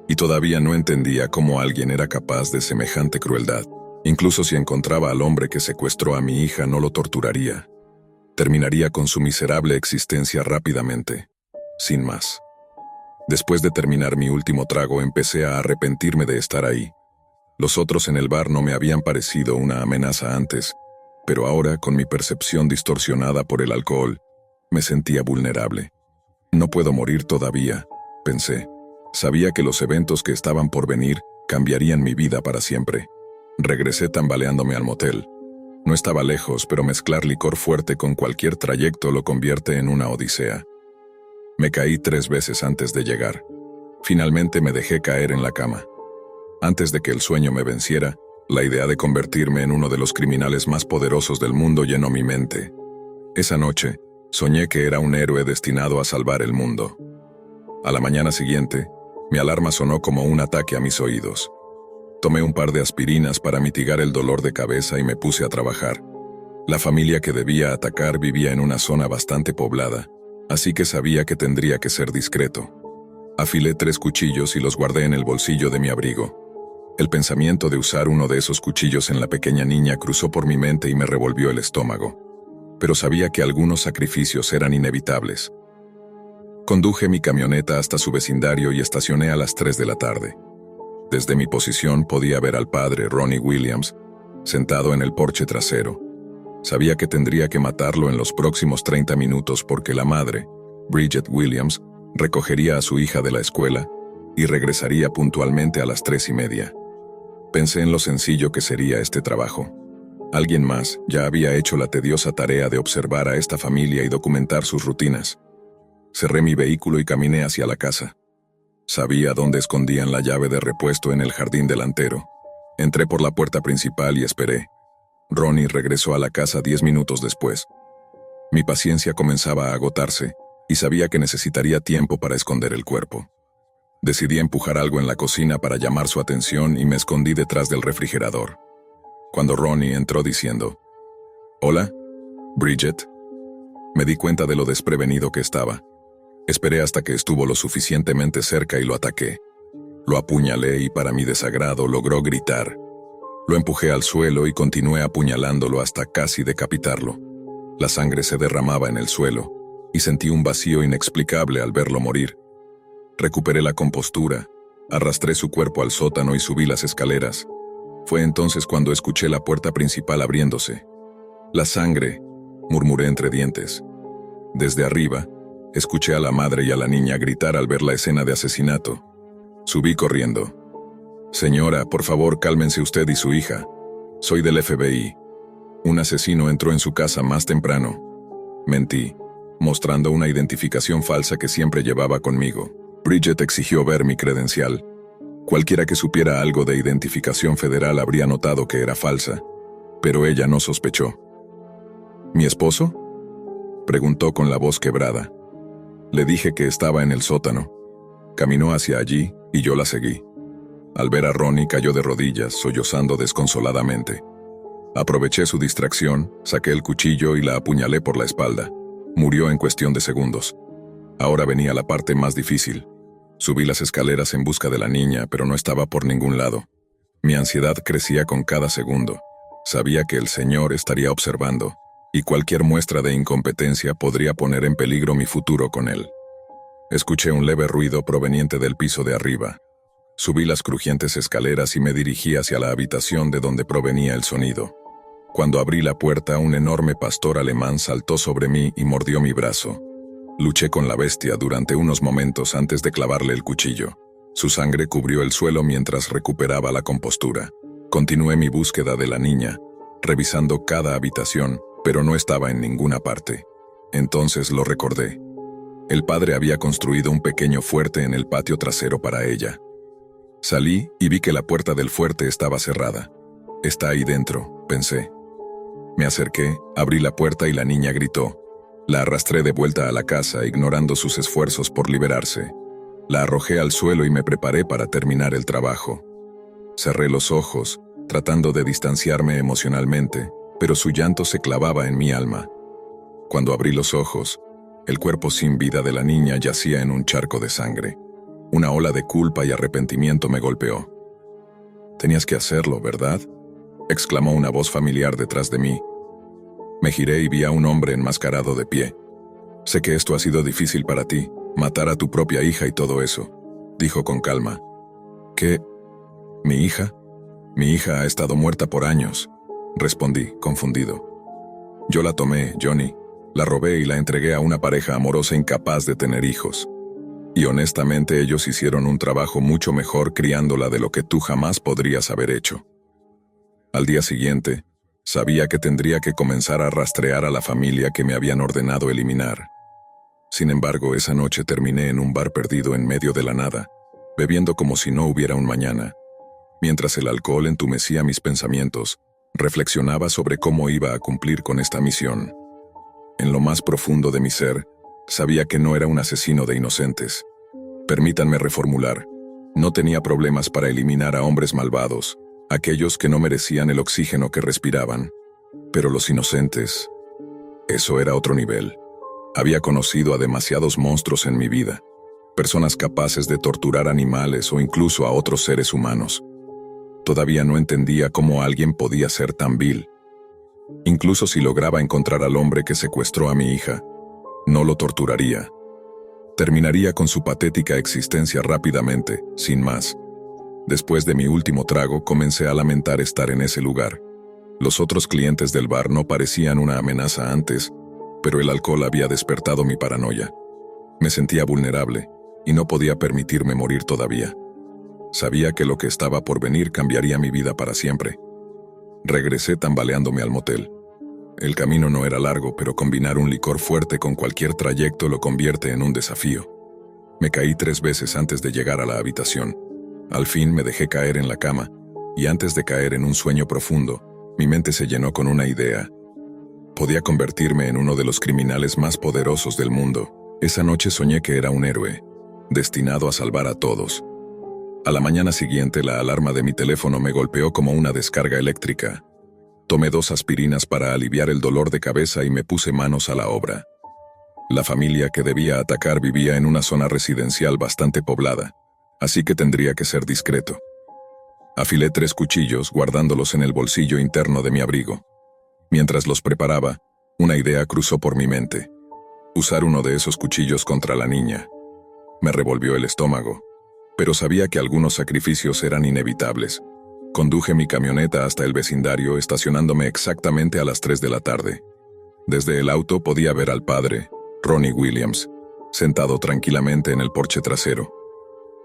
y todavía no entendía cómo alguien era capaz de semejante crueldad. Incluso si encontraba al hombre que secuestró a mi hija, no lo torturaría. Terminaría con su miserable existencia rápidamente, sin más. Después de terminar mi último trago, empecé a arrepentirme de estar ahí. Los otros en el bar no me habían parecido una amenaza antes, pero ahora, con mi percepción distorsionada por el alcohol, me sentía vulnerable. No puedo morir todavía, pensé. Sabía que los eventos que estaban por venir cambiarían mi vida para siempre. Regresé tambaleándome al motel. No estaba lejos, pero mezclar licor fuerte con cualquier trayecto lo convierte en una odisea. Me caí 3 veces antes de llegar. Finalmente me dejé caer en la cama. Antes de que el sueño me venciera, la idea de convertirme en uno de los criminales más poderosos del mundo llenó mi mente. Esa noche, soñé que era un héroe destinado a salvar el mundo. A la mañana siguiente, mi alarma sonó como un ataque a mis oídos. Tomé un par de aspirinas para mitigar el dolor de cabeza y me puse a trabajar. La familia que debía atacar vivía en una zona bastante poblada, así que sabía que tendría que ser discreto. Afilé 3 cuchillos y los guardé en el bolsillo de mi abrigo. El pensamiento de usar uno de esos cuchillos en la pequeña niña cruzó por mi mente y me revolvió el estómago. Pero sabía que algunos sacrificios eran inevitables. Conduje mi camioneta hasta su vecindario y estacioné a las 3 de la tarde. Desde mi posición podía ver al padre, Ronnie Williams, sentado en el porche trasero. Sabía que tendría que matarlo en los próximos 30 minutos porque la madre, Bridget Williams, recogería a su hija de la escuela y regresaría puntualmente a las 3:30. Pensé en lo sencillo que sería este trabajo. Alguien más ya había hecho la tediosa tarea de observar a esta familia y documentar sus rutinas. Cerré mi vehículo y caminé hacia la casa. Sabía dónde escondían la llave de repuesto en el jardín delantero. Entré por la puerta principal y esperé. Ronnie regresó a la casa 10 minutos después. Mi paciencia comenzaba a agotarse y sabía que necesitaría tiempo para esconder el cuerpo. Decidí empujar algo en la cocina para llamar su atención y me escondí detrás del refrigerador. Cuando Ronnie entró diciendo, «Hola, Bridget», me di cuenta de lo desprevenido que estaba. Esperé hasta que estuvo lo suficientemente cerca y lo ataqué. Lo apuñalé y para mi desagrado logró gritar. Lo empujé al suelo y continué apuñalándolo hasta casi decapitarlo. La sangre se derramaba en el suelo y sentí un vacío inexplicable al verlo morir. Recuperé la compostura, arrastré su cuerpo al sótano y subí las escaleras. Fue entonces cuando escuché la puerta principal abriéndose. «La sangre», murmuré entre dientes. Desde arriba, escuché a la madre y a la niña gritar al ver la escena de asesinato. Subí corriendo. «Señora, por favor, cálmense usted y su hija. Soy del FBI. Un asesino entró en su casa más temprano». Mentí, mostrando una identificación falsa que siempre llevaba conmigo. Bridget exigió ver mi credencial. Cualquiera que supiera algo de identificación federal habría notado que era falsa, pero ella no sospechó. «¿Mi esposo?», preguntó con la voz quebrada. Le dije que estaba en el sótano. Caminó hacia allí y yo la seguí. Al ver a Ronnie cayó de rodillas, sollozando desconsoladamente. Aproveché su distracción, saqué el cuchillo y la apuñalé por la espalda. Murió en cuestión de segundos. Ahora venía la parte más difícil. Subí las escaleras en busca de la niña, pero no estaba por ningún lado. Mi ansiedad crecía con cada segundo. Sabía que el Señor estaría observando, y cualquier muestra de incompetencia podría poner en peligro mi futuro con él. Escuché un leve ruido proveniente del piso de arriba. Subí las crujientes escaleras y me dirigí hacia la habitación de donde provenía el sonido. Cuando abrí la puerta, un enorme pastor alemán saltó sobre mí y mordió mi brazo. Luché con la bestia durante unos momentos antes de clavarle el cuchillo. Su sangre cubrió el suelo mientras recuperaba la compostura. Continué mi búsqueda de la niña, revisando cada habitación, pero no estaba en ninguna parte. Entonces lo recordé. El padre había construido un pequeño fuerte en el patio trasero para ella. Salí y vi que la puerta del fuerte estaba cerrada. «Está ahí dentro», pensé. Me acerqué, abrí la puerta y la niña gritó. La arrastré de vuelta a la casa, ignorando sus esfuerzos por liberarse. La arrojé al suelo y me preparé para terminar el trabajo. Cerré los ojos, tratando de distanciarme emocionalmente, pero su llanto se clavaba en mi alma. Cuando abrí los ojos, el cuerpo sin vida de la niña yacía en un charco de sangre. Una ola de culpa y arrepentimiento me golpeó. «Tenías que hacerlo, ¿verdad?», exclamó una voz familiar detrás de mí. Me giré y vi a un hombre enmascarado de pie. «Sé que esto ha sido difícil para ti, matar a tu propia hija y todo eso», dijo con calma. «¿Qué? ¿Mi hija? Mi hija ha estado muerta por años», respondí, confundido. «Yo la tomé, Johnny, la robé y la entregué a una pareja amorosa incapaz de tener hijos. Y honestamente ellos hicieron un trabajo mucho mejor criándola de lo que tú jamás podrías haber hecho». Al día siguiente, sabía que tendría que comenzar a rastrear a la familia que me habían ordenado eliminar. Sin embargo, esa noche terminé en un bar perdido en medio de la nada, bebiendo como si no hubiera un mañana. Mientras el alcohol entumecía mis pensamientos, reflexionaba sobre cómo iba a cumplir con esta misión. En lo más profundo de mi ser, sabía que no era un asesino de inocentes. Permítanme reformular, no tenía problemas para eliminar a hombres malvados, aquellos que no merecían el oxígeno que respiraban. Pero los inocentes, eso era otro nivel. Había conocido a demasiados monstruos en mi vida, personas capaces de torturar animales o incluso a otros seres humanos. Todavía no entendía cómo alguien podía ser tan vil. Incluso si lograba encontrar al hombre que secuestró a mi hija, no lo torturaría. Terminaría con su patética existencia rápidamente, sin más. Después de mi último trago, comencé a lamentar estar en ese lugar. Los otros clientes del bar no parecían una amenaza antes, pero el alcohol había despertado mi paranoia. Me sentía vulnerable, y no podía permitirme morir todavía. Sabía que lo que estaba por venir cambiaría mi vida para siempre. Regresé tambaleándome al motel. El camino no era largo, pero combinar un licor fuerte con cualquier trayecto lo convierte en un desafío. Me caí 3 veces antes de llegar a la habitación. Al fin me dejé caer en la cama, y antes de caer en un sueño profundo, mi mente se llenó con una idea. Podía convertirme en uno de los criminales más poderosos del mundo. Esa noche soñé que era un héroe, destinado a salvar a todos. A la mañana siguiente, la alarma de mi teléfono me golpeó como una descarga eléctrica. Tomé 2 aspirinas para aliviar el dolor de cabeza y me puse manos a la obra. La familia que debía atacar vivía en una zona residencial bastante poblada, así que tendría que ser discreto. Afilé 3 cuchillos, guardándolos en el bolsillo interno de mi abrigo. Mientras los preparaba, una idea cruzó por mi mente. Usar uno de esos cuchillos contra la niña. Me revolvió el estómago, pero sabía que algunos sacrificios eran inevitables. Conduje mi camioneta hasta el vecindario, estacionándome exactamente a las 3 de la tarde. Desde el auto podía ver al padre, Ronnie Williams, sentado tranquilamente en el porche trasero.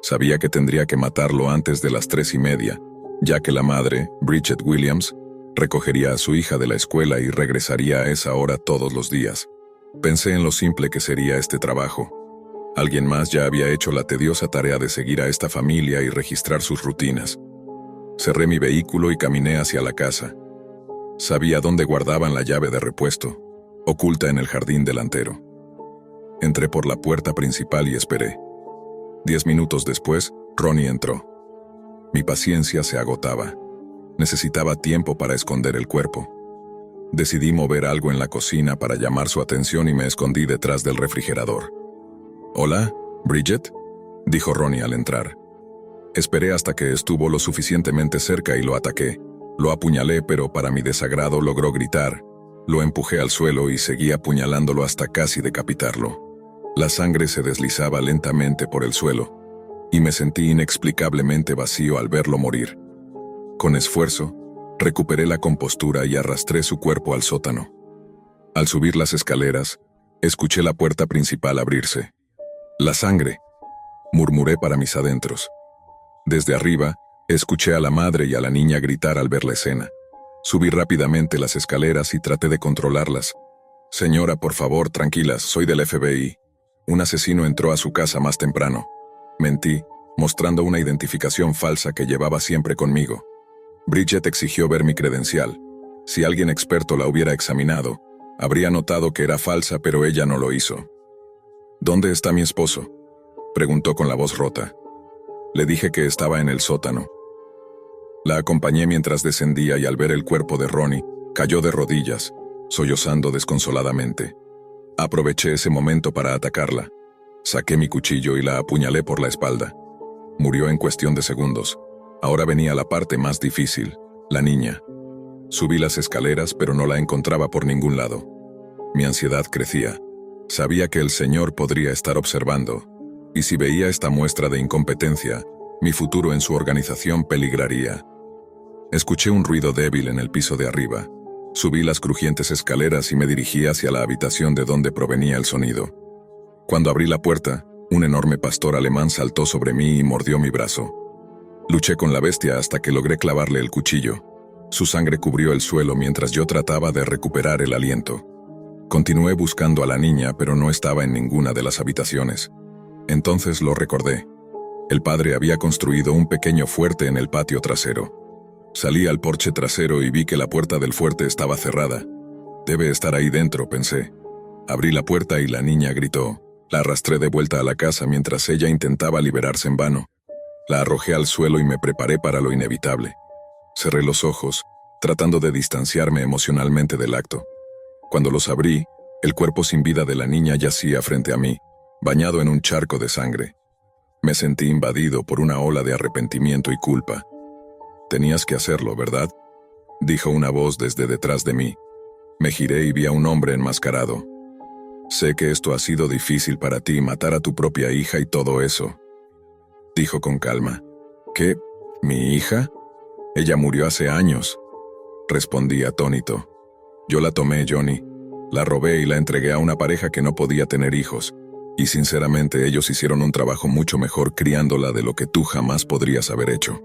Sabía que tendría que matarlo antes de las 3:30, ya que la madre, Bridget Williams, recogería a su hija de la escuela y regresaría a esa hora todos los días. Pensé en lo simple que sería este trabajo. Alguien más ya había hecho la tediosa tarea de seguir a esta familia y registrar sus rutinas. Cerré mi vehículo y caminé hacia la casa. Sabía dónde guardaban la llave de repuesto, oculta en el jardín delantero. Entré por la puerta principal y esperé. 10 minutos después, Ronnie entró. Mi paciencia se agotaba. Necesitaba tiempo para esconder el cuerpo. Decidí mover algo en la cocina para llamar su atención y me escondí detrás del refrigerador. «Hola, Bridget», dijo Ronnie al entrar. Esperé hasta que estuvo lo suficientemente cerca y lo ataqué. Lo apuñalé, pero para mi desagrado logró gritar. Lo empujé al suelo y seguí apuñalándolo hasta casi decapitarlo. La sangre se deslizaba lentamente por el suelo, y me sentí inexplicablemente vacío al verlo morir. Con esfuerzo, recuperé la compostura y arrastré su cuerpo al sótano. Al subir las escaleras, escuché la puerta principal abrirse. «La sangre», murmuré para mis adentros. Desde arriba, escuché a la madre y a la niña gritar al ver la escena. Subí rápidamente las escaleras y traté de controlarlas. «Señora, por favor, tranquilas, soy del FBI. Un asesino entró a su casa más temprano». Mentí, mostrando una identificación falsa que llevaba siempre conmigo. Bridget exigió ver mi credencial. Si alguien experto la hubiera examinado, habría notado que era falsa, pero ella no lo hizo. «¿Dónde está mi esposo?», preguntó con la voz rota. Le dije que estaba en el sótano. La acompañé mientras descendía y al ver el cuerpo de Ronnie, cayó de rodillas, sollozando desconsoladamente. Aproveché ese momento para atacarla. Saqué mi cuchillo y la apuñalé por la espalda. Murió en cuestión de segundos. Ahora venía la parte más difícil, la niña. Subí las escaleras, pero no la encontraba por ningún lado. Mi ansiedad crecía. Sabía que el Señor podría estar observando, y si veía esta muestra de incompetencia, mi futuro en su organización peligraría. Escuché un ruido débil en el piso de arriba. Subí las crujientes escaleras y me dirigí hacia la habitación de donde provenía el sonido. Cuando abrí la puerta, un enorme pastor alemán saltó sobre mí y mordió mi brazo. Luché con la bestia hasta que logré clavarle el cuchillo. Su sangre cubrió el suelo mientras yo trataba de recuperar el aliento. Continué buscando a la niña, pero no estaba en ninguna de las habitaciones. Entonces lo recordé. El padre había construido un pequeño fuerte en el patio trasero. Salí al porche trasero y vi que la puerta del fuerte estaba cerrada. Debe estar ahí dentro, pensé. Abrí la puerta y la niña gritó. La arrastré de vuelta a la casa mientras ella intentaba liberarse en vano. La arrojé al suelo y me preparé para lo inevitable. Cerré los ojos, tratando de distanciarme emocionalmente del acto. Cuando los abrí, el cuerpo sin vida de la niña yacía frente a mí, bañado en un charco de sangre. Me sentí invadido por una ola de arrepentimiento y culpa. Tenías que hacerlo, ¿verdad? Dijo una voz desde detrás de mí. Me giré y vi a un hombre enmascarado. Sé que esto ha sido difícil para ti, matar a tu propia hija y todo eso. Dijo con calma. ¿Qué? ¿Mi hija? Ella murió hace años. Respondí atónito. Yo la tomé, Johnny. La robé y la entregué a una pareja que no podía tener hijos. Y sinceramente ellos hicieron un trabajo mucho mejor criándola de lo que tú jamás podrías haber hecho.